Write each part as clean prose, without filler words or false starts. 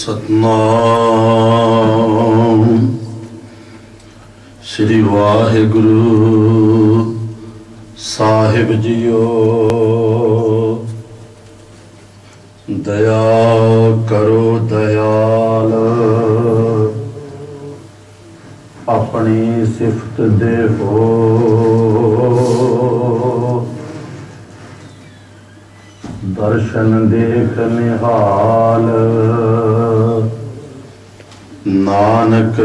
सतनाम श्री वाहिगुरु साहिब जियो। दया करो दयाल, अपनी सिफत देखो। दर्शन देख निहाल, नानक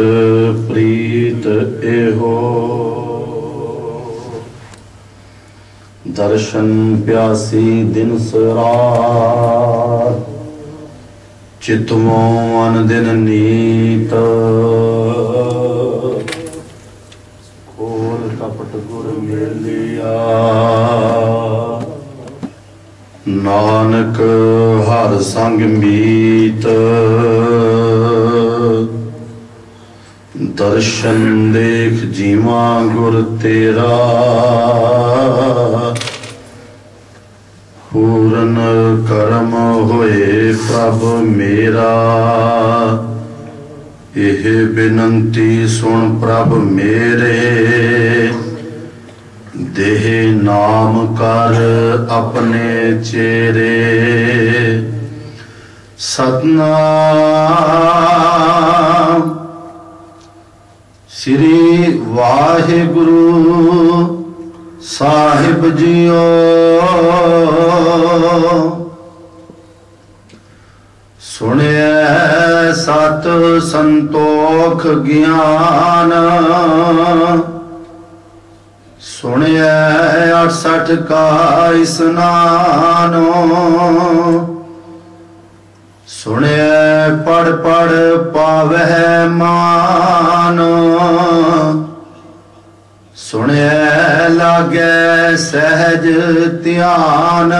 प्रीत एहो। दर्शन प्यासी दिन सरात, चितवों अन दिन नीत। खोल कपट गुर मेलिया, नानक हर संग मीत। दर्शन देख जीवा गुर तेरा, पूरन करम होए प्रभ मेरा। एह बिनती सुन प्रभ मेरे, देह नाम कर अपने चेरे। सतनाम श्री वाहिगुरु साहिब जियो। सुनिए सत संतोख ज्ञान, सुनिए 68 का स्नान। सुनिए पढ़ पढ़ पावह मान, सुनिए लागे सहज ध्यान।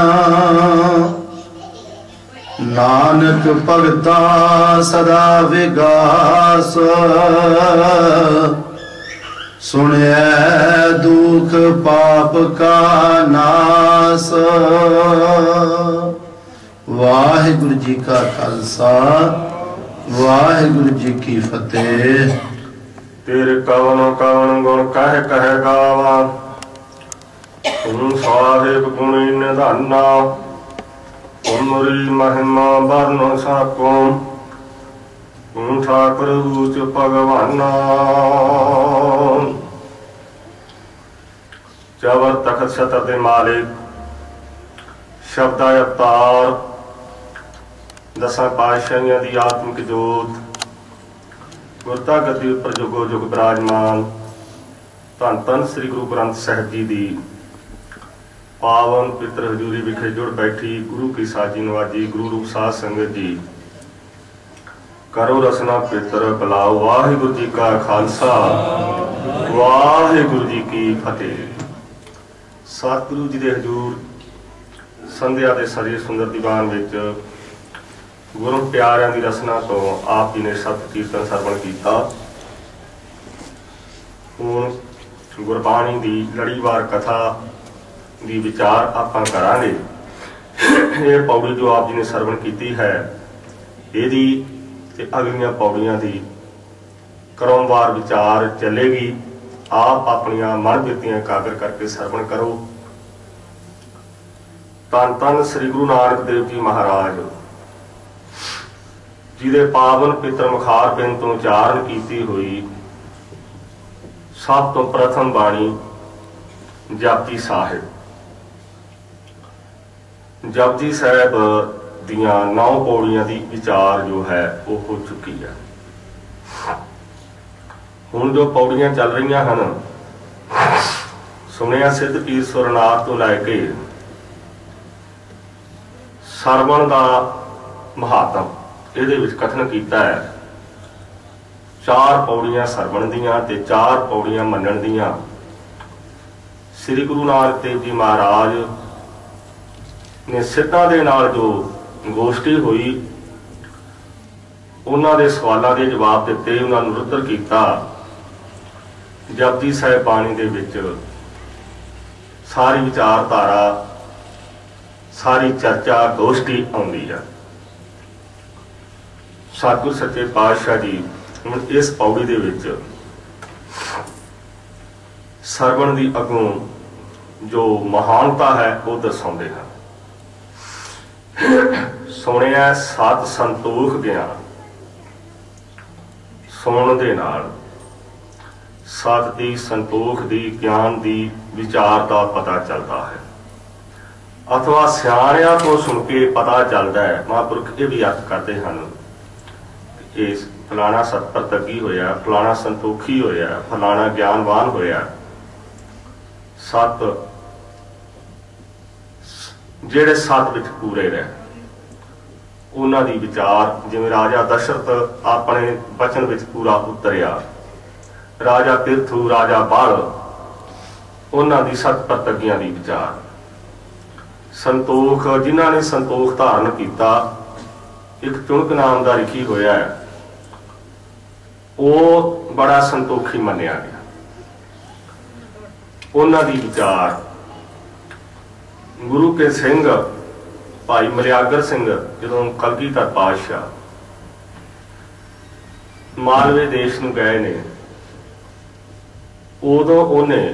नानक भगता सदा विगास, सुनिए दुख पाप का नास। वाहिगुरु जी का खालसा, वाहिगुरु जी की फतेह। तेरे कवन कवन गुण कह कह गावा, तुम साहिब गुणी निधाना। तुमरी महिमा बरन साको, तुम ठाकुर ऊच भगवाना। जबर तखत छतर दे मालिक, शब्दा अवतार, दसा पातशाहियां दी आत्मिक जोत, गुरता गति उपर जुगो जुग विराजमान। धन धन श्री गुरु ग्रंथ साहिब जी दी पावन पितर हजूरी विखे जुड़ बैठी गुरु की साजी नवाजी गुरु रूप साध संगत जी। करो रसना पितर बुलाओ। वाहिगुरु जी का खालसा, वाहिगुरु जी की फतेह। सतगुरु जी दे हजूर संध्या दे सजे सुंदर दीवान विच गुरु प्यारिਆਂ ਦੀ रसना तो आप जी ने सत कीर्तन सरवण किया। हुण गुरबाणी दी लड़ीवार कथा दी विचार आपां करांगे। ये पौड़ी जो आप जी ने सरवण की है, यदी ते अगलियां पौड़ियां दी क्रमवार विचार चलेगी। आप अपनियां मन बिरतियां एकाग्र करके सरवण करो। धन धन श्री गुरु नानक देव जी महाराज जिहदे पावन पितर मुखार बिन तो उचारण की हुई सब तो प्रथम बाणी जपजी साहिब। जपजी साहिब दियां 9 पौड़ियां दी विचार जो है वो हो चुकी है। हुण जो पौड़ियां चल रही हैं, सुनिया सिद्ध पीर सुरनाथ तो लैके सरवण का महात्म ਇਹਦੇ ਵਿੱਚ कथन किया है। 4 पौड़ियां सरवण दियां ते 4 पौड़ियां मनण दियां। श्री गुरु नानक देव जी महाराज ने सिद्धां दे नाल जो गोष्ठी हुई, उन्हां दे सवालां दे जवाब दिते, उन्हां नूं रुद्र कीता। जपजी साहिब बाणी दे विच सारी विचारधारा सारी चर्चा गोष्ठी आउंदी है। सतगुरु सच्चे पातशाह जी हुण इस पौड़ी दे विच सरवण दी अगों जो महानता है वो दर्शाउंदे हैं। सुनिया सत संतोख ज्ञान, सुनन दे नाल सत दी संतोख दी ज्ञान दी विचार का पता चलता है, अथवा सियाणियां तो सुन के पता चलता है। महापुरख ये भी अर्थ करते हैं कि फलाना सतप्रतगी होया, फलाना संतोखी होया, फलाना ज्ञानवान होया। सत जेड़े सत विच पूरे रहे उन्हां दी विचार, जिवें राजा दशरथ अपने बचन विच पूरा उतरिया, राजा पिरथू, राजा बाल, उन्हां दी सत प्रतगियां दी विचार। संतोख जिन्हां ने संतोख धारण किया, एक चुणक नाम का रिखी होया है, वो बड़ा संतोखी मन्निया गया। उन्हां दी विचार गुरु के सिंह भाई मलियागर सिंह जदों कलगीधर पातशाह मालवे देश नूं गए ने, उदों उन्हें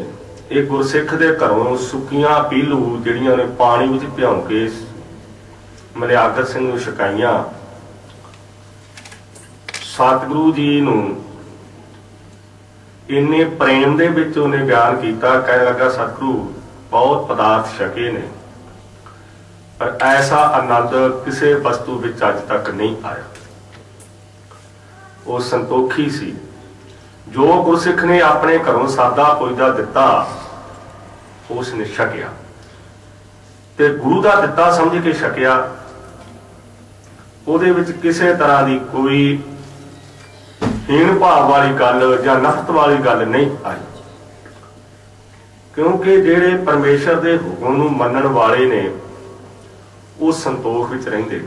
एक गुरसिख दे घरों सुक्कियां पीलू जिहड़ियां ने पानी विच भिओं के मलियागर सिंह नूं छकाइयां। सतगुरु जी नूं इन्ने प्रेम दे विच उन्हें बयान किया, कहने लगा सतगुरु बहुत पदार्थ छके ने पर ऐसा आनंद किसी वस्तु विच अज तक नहीं आया। वो संतोखी सी, जो गुरसिख ने अपने घरों सादा पुजदा दिता उसने छकिया ते गुरु का दिता समझ के छकिया। उहदे विच किसी तरह की कोई हीन भाव वाली गल या नफरत वाली गल नहीं आई, क्योंकि जेड़े परमेश्वर के हुक्म नूं मनण वाले ने वो संतोख विच रहिंदे।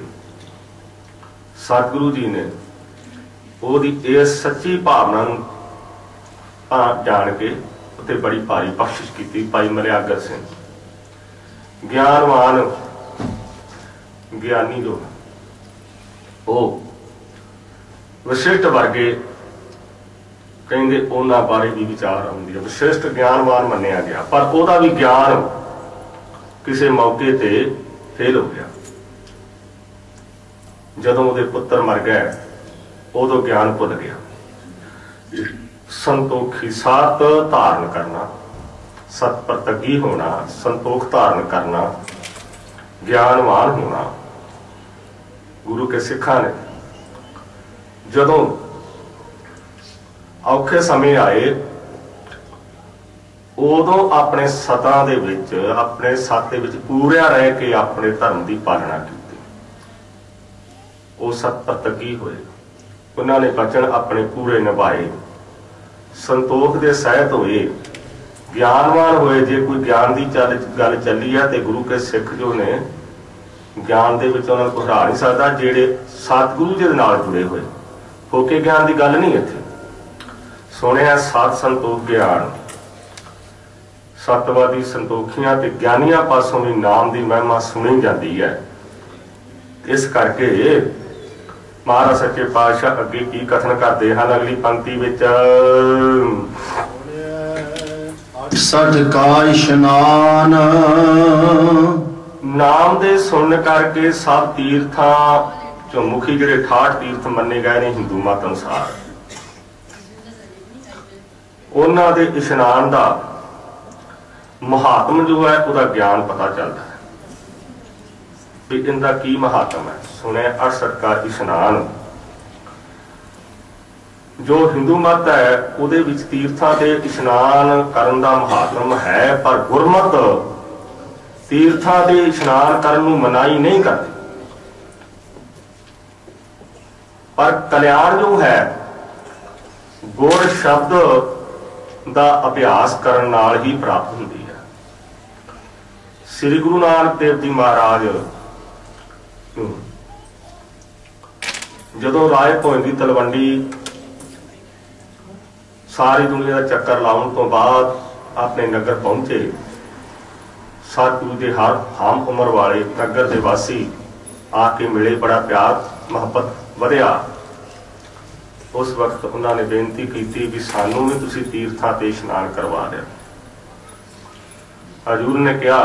सतगुरु जी ने ओहदी इस सच्ची भावना नूं जान के उत्ते बड़ी भारी बख्शिश की। भाई मलियागर सिंह ज्ञानवान ज्ञानी जो वो वशिष्ठ वर्गे कहते उन्हां बारे भी विचार आउंदी है। वशिष्ठ ज्ञानवान मन्निया गया पर उहदा भी ज्ञान किसी मौके ते फेल हो गया। जदों उहदे पुत्र मर गए उदों ज्ञान भुल गया। संतोखी सत धारण करना, सत प्रतगी होना, संतोख धारण करना, ज्ञानवान होना। गुरु के सिखा ने जदों औखे समय आए उदों अपने सतां दे विच, अपने सत दे विच पूरिया रह के अपने धर्म की पालना की। वो सत प्रतगी होए, उन्होंने वचन अपने पूरे निभाए, संतोख दे सहित होए, ज्ञानवान होए। जे कोई ज्ञान की गल चली है तो गुरु के सिख जो ने ज्ञान दे विच उन्हां नूं हरा नहीं सकता। जेड़े सतगुरु जी दे नाल जुड़े हुए होके ज्ञान की गल नहीं इत्थे। सुनिया सत संतोख ज्ञान, सतवादी संतोखियां ते ज्ञानियां पासों भी नाम की महिमा सुनी जाती है। इस करके महाराज सच्चे पातशाह अगे की कथन करते हैं अगली पंक्ति विच, सठ का इशनान नाम दे सुन करके सब तीर्थां चो मुखी जिहड़े 68 तीर्थ मन्ने गए ने हिंदू मत अनुसार, उन्हां दे इशनान दा महात्म जो है उसका ज्ञान पता चलता है भी इनका की महात्म है। सुने 68 का इशनान जो हिंदू मत है उहदे विच तीर्थां ते इशनान करन दा महात्म है, पर गुरमत तीर्थां ते इशनान करन नूं मनाही नहीं करते। पर कल्याण जो है गुर शब्द दा अभ्यास करन नाल ही प्राप्त हुंदी है। श्री गुरु नानक देव जी महाराज जदों राय भोज की तलवंडी सारी दुनिया का चक्कर लाने तो बाद अपने नगर पहुंचे, सतगुरु के हर हम उम्र वाले नगर के वासी आके मिले, बड़ा प्यार मुहब्बत वधिया। उस वक्त उन्होंने बेनती की भी सानू भी तुसी तीर्थां ते इशनान करवा दिया। हजूर ने कहा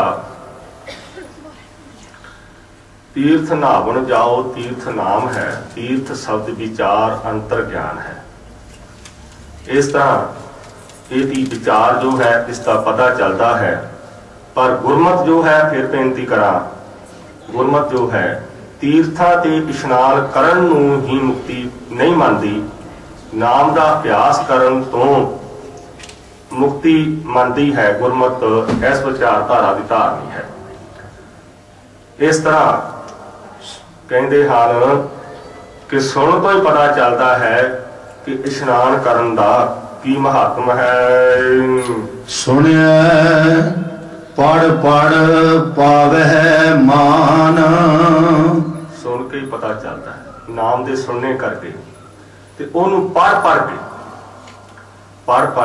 तीर्थ नहावन जाओ, तीर्थ नाम है, तीर्थ शब्द विचार अंतर ज्ञान है। इस तरह ये विचार जो है इसका पता चलता है, पर गुरमत जो है, फिर बेनती करा, गुरमत जो है तीर्थां ते इशनान करन नूं ही मुक्ति नहीं मानती, नाम का अभ्यास करन तो मुक्ति मानती है। गुरमत इस विचारधारा की धारनी है। इस तरह कहते हैं कि सुन तो ही पता चलता है कि इशनान करन दा की महात्म है। सुनिया पढ़ पढ़ पावै मान, सुन के ही पता चलता है, नाम दे सुनने करके ते ओनू पढ़ पढ़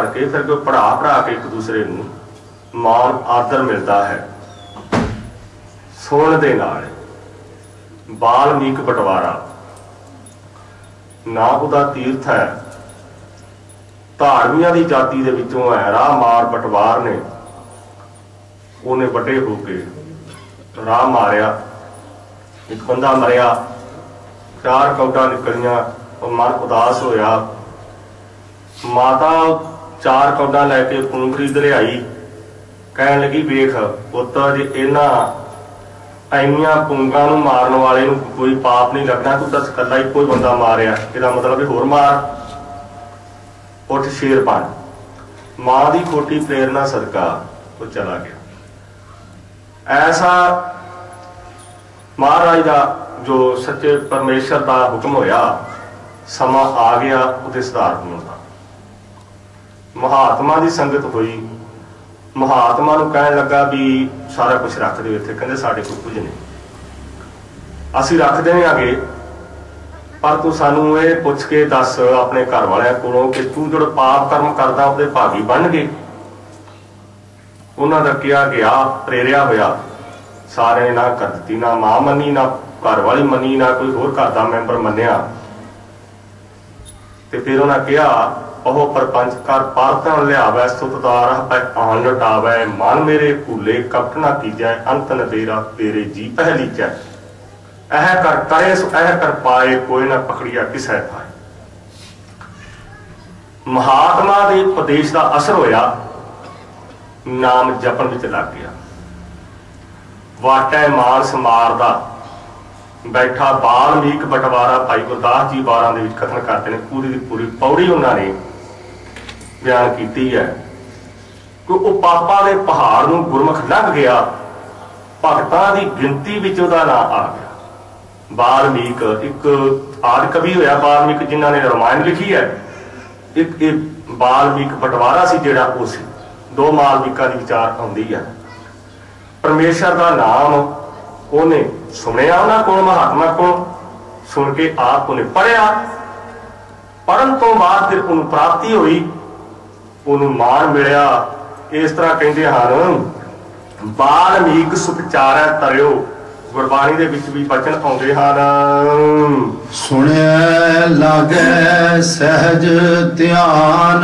के फिर कोई पढ़ा के एक दूसरे नू मान आदर मिलता है। सुन दे नाल वाल्मीक बटवारा ना उदा तीर्थ है, धारमियां दी जाति दे विचों है। राह मार बटवार ने उन्हें बड़े होके राह मारिया, एक बंदा मरिया, 4 कौडा निकलियां, मन उदास होया। माता 4 कौडा लैके पूंग खरीद लियाई, कहन लगी वेख पुत्त जे इन्हां इंनियां पूंगां नूं मारन वाले नूं कोई पाप नहीं लगना, तू दस कल्ला ही कोई बंदा मारिया, इसदा मतलब भी होर मार, उठ शेर बन। मां दी खोटी प्रेरणा सदका वो चला गया। ऐसा महाराज का जो सच्चे परमेश्वर का हुक्म होया, समा आ गया उहदे सुधार होने का। महात्मा की संगत हुई, महात्मा नूं कहण लगा भी सारा कुछ रख दे इत्थे, कहंदे साडे कोल कुछ नहीं, असीं रख देंगे, पर तू सानू ये पुछ के दस अपने घर वालियां कोलों कि तू जो पाप कर्म करदा उहदे भागी बन गए। उन्हां दा किया गया, प्रेरिया होया, सारे ना कर दी, ना मां मनी, ना घर वाली मनी, ना कोई होर घर दा मैंबर मन्निया। ते फिर उन्हें कहा ओह परपंच कर पारतन लियावै, सुतदार आन लटावै, मन मेरे भूले कपट ना कीजै, अंत न तेरा तेरे जी पहलीजै, ऐह कर करे ऐह कर पाए, कोई ना पकड़िया किसै पाए। महात्मा के उपदेश का असर होया, नाम जपन विच लग गया। वाटै मानस मारदा बैठा वाल्मीक बटवारा भाई गुरदास जी 12 ਦੇ ਵਿੱਚ कथन करते हैं, पूरी की पूरी पौड़ी उन्होंने बयान की है कि वह पापा के पहाड़ में गुरमुख लंघ गया, भगतां की गिनती में उसका नाम आ गया। वाल्मीक एक आदि कवि होया, वाल्मीक जिन्होंने रामायण लिखी है, एक वाल्मीक बटवारा से जिहड़ा वो सी, 2 वाल्मीकां की विचार आउंदी है। परमेश्वर का नाम उन्हें सुनिया, उन्होंने को महात्मा को सुन के आप उन्हें पढ़िया, पढ़न तो बाद फिर उन्हें प्राप्ति हुई, उन्हें मान मिलिया। इस तरह कहते हैं वाल्मीक सुखचारै तरियो, गुरबाणी दे विच भी वचन आउंदे हन। सुनिया लागै सहज ध्यान,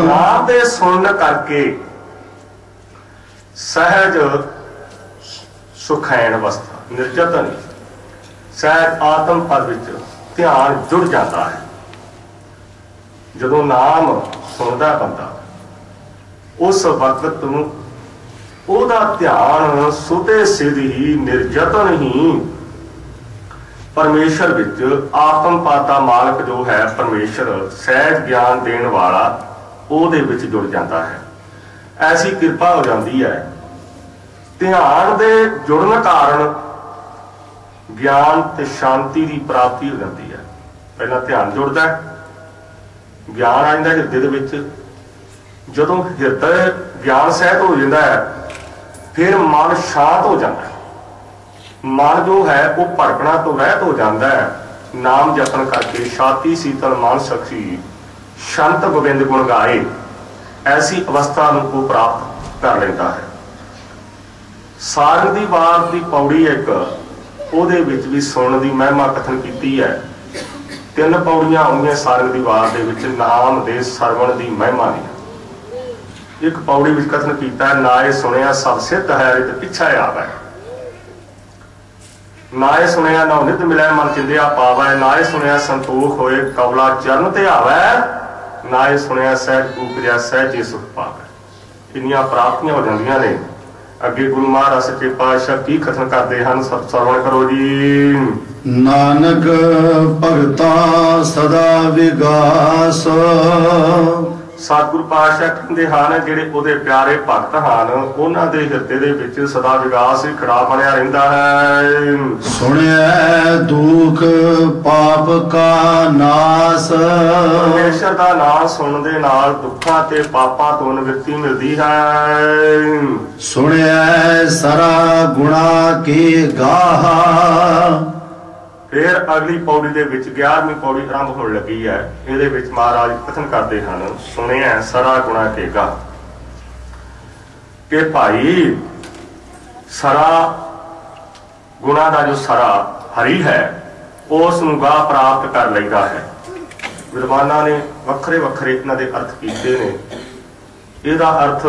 नाम दे सुन करके सहज सुखैन अवस्था, निर्जत नहीं, सहज आत्म पद विच ध्यान जुड़ जाता है। जदों नाम सुनदा बंदा, उस वक्त ओहदा ध्यान सुते सिर ही निर्जतन ही परमेश्वर विच, आत्म पद दा मालक जो है परमेश्वर, सहज ज्ञान देण वाला, ओहदे विच जुड़ जाता है। ऐसी कृपा हो जाती है। ध्यान दे जुड़न कारण ज्ञान ते शांति की प्राप्ति हो जाती है। पहला ध्यान जुड़ता है, ज्ञान आ जाता हिरदे दे विच। जदों हिरदा ज्ञान सहित हो जाता है, फिर मन शांत हो जाता है। मन जो है वो भड़कना तो रहत हो जाता है। नाम जपन करके छाती शीतल मन सखी, शांत गोबिंद गुण गाए, ऐसी अवस्था को प्राप्त कर लेता है। सारंग दी वार दी पौड़ी एक, ਉਹਦੇ ਵਿੱਚ भी सुन की महिमा कथन की है। 3 पौड़ियां आउंदियां सारंग दी वार दे विच नाम दे सरवण दी महिमा दी। एक पौड़ी विच कथन कीता, नाए सुनिया सब सिद्ध है रित पिछा आवे, नाए सुनिया नौ नित मिलै मन चिंदिया पावै, नाए सुनिया संतोख होए कवला चरण ते आवे, नाए सुनिया सहज उपरिया सहजे सुख पावे। इन्नियां प्राप्तियां हो जांदियां ने। अगे गुरु महाराज सच्चे पातशाह की कथन करते हैं, सब श्रवण करो जी। नानक भगता सदा विगास, सतगुरु पातशाह कहते हैं जिहड़े उहदे प्यारे भगत हैं उन्हां दे हिरदे दे विच सदा विगास ही खड़ा बनया रहिंदा है। सुनिया दुख पाप का नास, परमेश्वर दा नाम सुनन दे नाल दुखां ते पापां तो निवृत्ति मिलदी है। सुनिया सरा गुणा के गाहा, फिर अगली पौड़ी दे विच 11वीं पौड़ी आरंभ होने लगी है। इहदे विच महाराज कथन करते हैं, सुनिया सरा गुणा के गा, कि भाई सरा गुणा का जो सरा हरि है उस नूं गा प्राप्त कर लैंदा है। विद्वानां ने वखरे वखरे इन्हां दे अर्थ कीते ने। इहदा अर्थ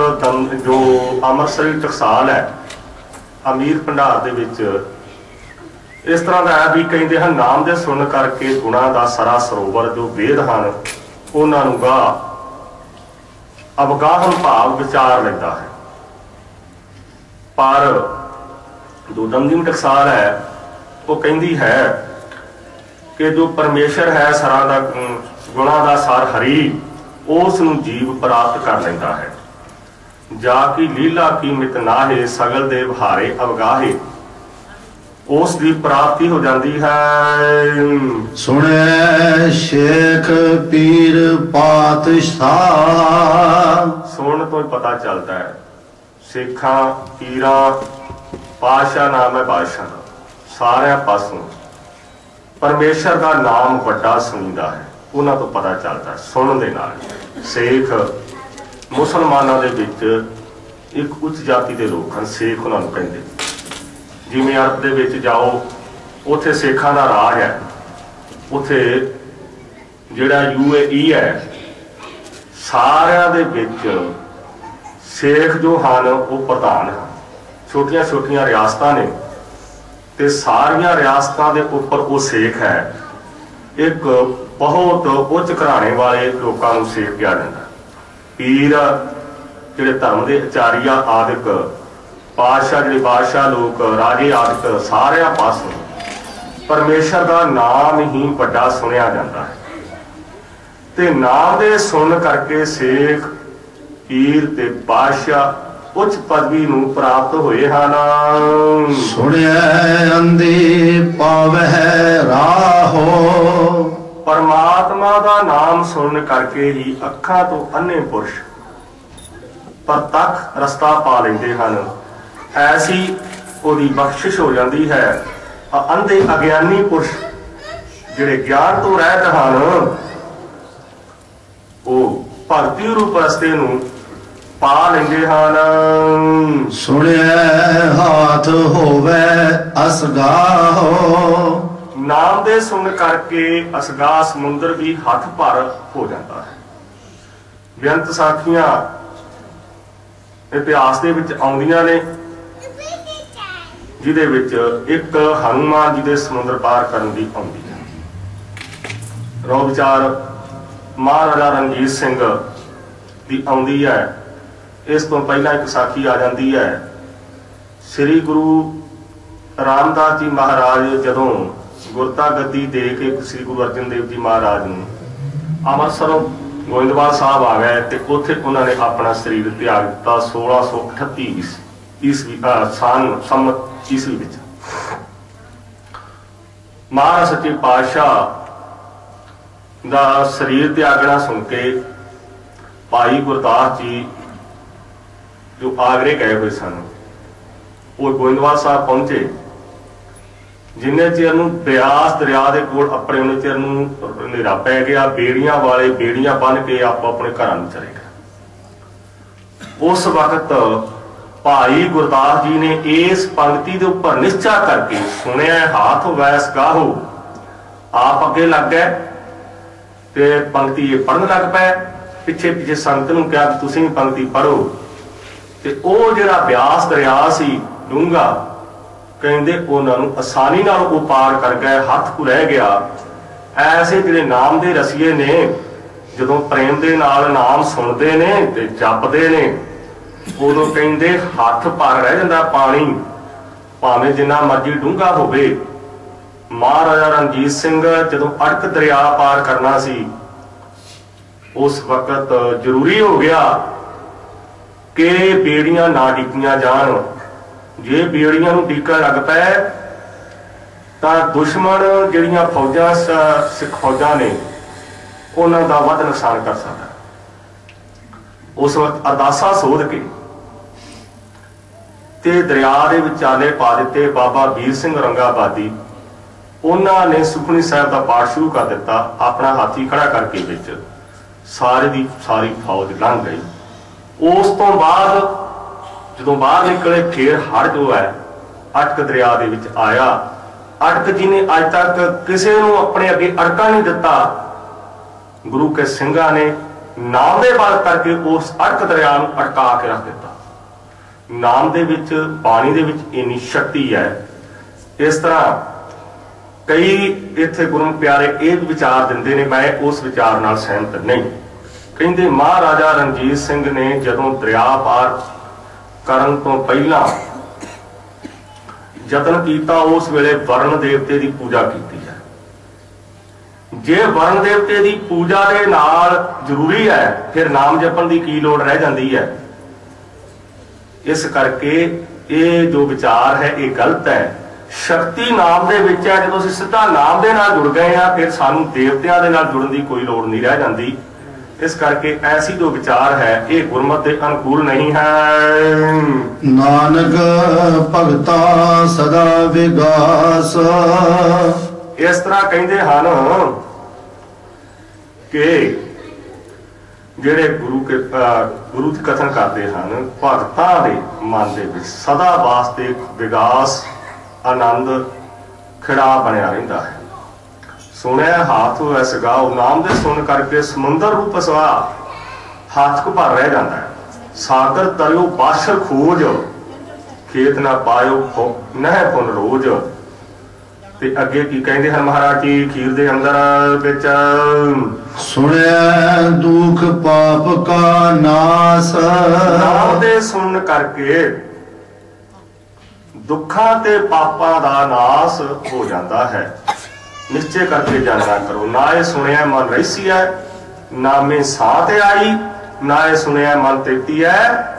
जो अमृतसरी टकसाल है अमीर भंडार दे विच इस तरह का है भी कहते हैं, नाम दे सुन करके गुणा का सरा सरोवर जो वेद हैं उन्होंने गा अवगाहन भाव विचार लेता है। पर जो दमदमी टकसाल है वो कहती है कि जो परमेश्वर है सरा का गुणा का सार हरि उस नूं जीव प्राप्त कर लेता है। जाकी लीला कीमत नाहे सगल दे बहारे अवगाहे, उस दी प्राप्ति हो जाती है। सुने शेख पीर पातशाह, सुन तो पता चलता है सिखा पीरा पातशाह नाम है बादशाह का, सारे पासों परमेश्वर का नाम वड्डा सुनीदा है। उन्हां तो पता चलता है सुन दे नाल। शेख मुसलमानों दे विच एक उच्च जाति के लोग हैं, शेख उन्हां नूं कहंदे। जिवें अरब दे विच जाओ उत्थे सिखां दा राज है, उत्थे जिहड़ा UAE है सारियां दे विच शेख जो हैं वो प्रधान हैं। छोटियां छोटियां रियासतां ने ते सारियां रियासतां दे उपर वो शेख है। एक बहुत उच्च घराणे वाले लोगों नूं शेख कहा जाता। पीर जिहड़े धर्म के आचार्य आदिक, पातशाह जिहड़े बादशाह लोग राजे आदिक, सारे पासों परमेश्वर का नाम ही वड्डा सुनिया जाता है। ते नाम दे सुन करके शेख पीर ते बादशाह उच्च पदवी नूं प्राप्त होए हैं। सुनिया अंधी पावै राहो, परमात्मा का नाम सुन करके ही अखां तो अन्ने पुरुष प्रतख रस्ता पा लेंदे हैं। ऐसी ओदी बख्शिश हो जाती है। अंधे अज्ञानी पुरुष जिहड़े ज्ञान तो रहत हैं वो भगती रूप रस्ते नूं पा लेंदे हैं। सुनिया हाथ होवे असगाहो, नाम दे सुन करके असगा समुंदर भी हथ भर हो जाता है। बेअंत साखियां इतिहास दे विच आउंदियां ने, जिहदे विच एक हनुमान जी दे समुंदर पार करन दी आउंदी है। रो विचार महाराजा रणजीत सिंह दी आउंदी है। इस तो पहला एक साखी आ जाती है। श्री गुरु रामदास जी महाराज जदों गुरता गद्दी दे के श्री गुरु अर्जन देव जी महाराज नूं अमृतसरों गोइंदवाल साहब आ गए ते उत्थे उन्होंने अपना शरीर त्याग दिता 1638 ईस्वी संमत ईस्वी विच। महाराज सच्चे पातशाह दा शरीर त्यागना सुन के भाई गुरदास जी जो आगरे गए हुए सन वो गोइंदवाल साहब पहुंचे। जिन्ने चिर नूं ब्यास दरिया के कोल अपने उन्ने चिर नूं हनेरा पै गया। बेड़ियां वाले बेड़ियां बन के आप अपने घर में चले गए। उस वक्त भाई गुरदास जी ने इस पंक्ति के उपर निश्चय करके सुनिया हाथ वैस गाहो, आप अगे लग गए ਤੇ ਪੰਕਤੀ ਇਹ ਪੜ੍ਹਨ ਲੱਗ ਪਏ। ਪਿੱਛੇ ਪਿੱਛੇ ਸੰਗਤ ਨੂੰ ਕਿਹਾ ਵੀ ਤੁਸੀਂ ਪੰਕਤੀ ਪੜ੍ਹੋ। ਤੇ ਉਹ ਜਿਹੜਾ ਬਿਆਸ ਦਰਿਆ ਸੀ ਡੂੰਘਾ, ਕਹਿੰਦੇ ਉਹਨਾਂ ਨੂੰ ਆਸਾਨੀ ਨਾਲ ਉਹ ਪਾਰ ਕਰ ਗਏ, ਹੱਥ ਕੋ ਰਹਿ ਗਿਆ। ਐਸੇ ਜਿਹੜੇ ਨਾਮ ਦੇ ਰਸੀਏ ਨੇ, ਜਦੋਂ ਪ੍ਰੇਮ ਦੇ ਨਾਲ ਨਾਮ ਸੁਣਦੇ ਨੇ ਤੇ ਜਪਦੇ ਨੇ, ਉਦੋਂ ਕਹਿੰਦੇ ਹੱਥ ਭਰ ਰਹਿ ਜਾਂਦਾ ਪਾਣੀ, ਭਾਵੇਂ ਜਿੰਨਾ ਮਰਜ਼ੀ ਡੂੰਘਾ ਹੋਵੇ। ਮਹਾਰਾਜਾ ਰਣਜੀਤ ਸਿੰਘ ਜਦੋਂ ਅੜਕ ਦਰਿਆ ਪਾਰ ਕਰਨਾ ਸੀ, ਉਸ ਵਕਤ ਜ਼ਰੂਰੀ ਹੋ ਗਿਆ ਕਿ ਬੇੜੀਆਂ ਨਾ ਡਿੱਗੀਆਂ ਜਾਣ। ਜੇ ਬੇੜੀਆਂ ਨੂੰ ਡਿੱਗਣ ਲੱਗ ਪਏ ਤਾਂ ਦੁਸ਼ਮਣ ਜਿਹੜੀਆਂ ਫੌਜਾਂ, ਸਿੱਖ ਫੌਜਾਂ ਨੇ, ਉਹਨਾਂ ਦਾ ਵੱਧ ਨੁਕਸਾਨ ਕਰ ਸਕਦਾ। ਉਸ ਵਕਤ ਅਰਦਾਸਾਂ ਸੋਧ ਕੇ ਤੇ ਦਰਿਆ ਦੇ ਵਿਚਾਲੇ ਪਾ ਦਿੱਤੇ ਬਾਬਾ ਵੀਰ ਸਿੰਘ ਔਰੰਗਾਬਾਦੀ। ਉਹਨਾਂ ਨੇ ਸੁਖਮਨੀ ਸਾਹਿਬ ਦਾ ਪਾਠ ਸ਼ੁਰੂ ਕਰ ਦਿੱਤਾ, ਆਪਣਾ ਹਾਥੀ ਖੜਾ ਕਰਕੇ ਵਿੱਚ। ਸਾਰੀ ਦੀ ਸਾਰੀ ਫੌਜ ਲੰਘ ਗਈ। ਉਸ ਤੋਂ ਬਾਅਦ ਜਦੋਂ ਬਾਹਰ ਨਿਕਲੇ, ਫੇਰ ਹੜ ਜੋ ਹੈ ਅਟਕ ਦਰਿਆ ਦੇ ਵਿੱਚ ਆਇਆ। ਅਟਕ ਜੀ ਨੇ ਅੱਜ ਤੱਕ ਕਿਸੇ ਨੂੰ ਆਪਣੇ ਅੱਗੇ ਅੜਕਾ ਨਹੀਂ ਦਿੱਤਾ। ਗੁਰੂ ਕੇ ਸਿੰਘਾਂ ਨੇ ਨਾਮ ਦੇ ਬਲ ਕਰਕੇ ਉਸ ਅਟਕ ਦਰਿਆ ਨੂੰ ਅਟਕਾ ਕੇ ਰੱਖ ਦਿੱਤਾ। ਨਾਮ ਦੇ ਵਿੱਚ, ਬਾਣੀ ਦੇ ਵਿੱਚ ਇੰਨੀ ਸ਼ਕਤੀ ਹੈ। ਇਸ ਤਰ੍ਹਾਂ ਕਈ ਇੱਥੇ ਗੁਰੂ ਪਿਆਰੇ ਇਹ ਵਿਚਾਰ ਦਿੰਦੇ ਨੇ, ਮੈਂ ਉਸ ਵਿਚਾਰ ਨਾਲ ਸਹਿਮਤ ਨਹੀਂ। ਕਹਿੰਦੇ ਮਹਾਰਾਜਾ ਰਣਜੀਤ ਸਿੰਘ ਨੇ ਜਦੋਂ ਦਰਿਆ ਪਾਰ ਕਰਨ ਤੋਂ ਪਹਿਲਾਂ ਯਤਨ ਕੀਤਾ, ਉਸ ਵੇਲੇ ਵਰਨ ਦੇਵਤੇ ਦੀ ਪੂਜਾ ਕੀਤੀ ਹੈ। ਜੇ ਵਰਨ ਦੇਵਤੇ ਦੀ ਪੂਜਾ ਦੇ ਨਾਲ ਜ਼ਰੂਰੀ ਹੈ, ਫਿਰ ਨਾਮ ਜਪਣ ਦੀ ਕੀ ਲੋੜ ਰਹਿ ਜਾਂਦੀ ਹੈ। ਇਸ ਕਰਕੇ ਇਹ ਜੋ ਵਿਚਾਰ ਹੈ ਇਹ ਗਲਤ ਹੈ। ਸ਼ਕਤੀ ਨਾਮ ਦੇ ਵਿੱਚ ਹੈ। ਜਦੋਂ ਅਸੀਂ ਸਿੱਧਾ ਨਾਮ ਦੇ ਨਾਲ ਜੁੜ ਗਏ ਹਾਂ, ਫਿਰ ਸਾਨੂੰ ਦੇਵਤਿਆਂ ਦੇ ਨਾਲ ਜੁੜਨ ਦੀ ਕੋਈ ਲੋੜ ਨਹੀਂ ਰਹਿ ਜਾਂਦੀ। ਇਸ ਕਰਕੇ ਐਸੀ ਜੋ ਵਿਚਾਰ ਹੈ ਇਹ ਗੁਰਮਤਿ ਦੇ ਅਨੁਕੂਲ ਨਹੀਂ ਹੈ। ਨਾਨਕ ਭਗਤਾ ਸਦਾ ਵਿਗਾਸ। ਇਸ ਤਰ੍ਹਾਂ ਕਹਿੰਦੇ ਹਨ ਕਿ ਜਿਹੜੇ ਗੁਰੂ ਦੀ ਕਥਨ ਕਰਦੇ ਹਨ, ਭਗਤਾਂ ਦੇ ਮਨ ਦੇ ਵਿੱਚ ਸਦਾ ਵਾਸਤੇ ਵਿਗਾਸ, ਆਨੰਦ ਖਿੜਾ ਬਣਿਆ ਰਹਿੰਦਾ ਹੈ। ਸੁਣਿਆ ਹਾਥ ਐਸ ਗਾਓ, ਨਾਮ ਦੇ ਸੁਣ ਕਰਕੇ ਸਮੁੰਦਰ ਰੂਪ ਸਵਾ ਹੱਥ ਕੋ ਭਰ ਰਹਿ ਜਾਂਦਾ ਹੈ। ਸਾਗਰ ਤਰਿਓ ਬਾਸ਼ਰ ਖੋਜ, ਖੇਤ ਨਾ ਪਾਇਓ ਨਹਿ ਪੁਨ ਰੋਜ। ਤੇ ਅੱਗੇ ਕੀ ਕਹਿੰਦੇ ਹਨ ਮਹਾਰਾਜ ਜੀ ਖੀਰ ਦੇ ਅੰਦਰ ਵਿੱਚ, ਸੁਣਿਆ ਦੁਖ ਪਾਪ ਕਾ ਨਾਸ। ਨਾਮ ਦੇ ਸੁਣਨ ਕਰਕੇ ਦੁੱਖਾਂ ਤੇ ਪਾਪਾਂ ਦਾ ਨਾਸ ਹੋ ਜਾਂਦਾ ਹੈ। ਨਿਸ਼ਚੈ ਕਰਕੇ ਜਾਣਾ ਕਰੋ। ਨਾ ਇਹ ਸੁਣਿਆ ਮਨ ਰਹਿਸੀ ਹੈ, ਨਾਮੇ ਸਾਹ ਤੇ ਆਈ, ਨਾ ਇਹ ਸੁਣਿਆ ਮਨ ਤੇਤੀ ਹੈ,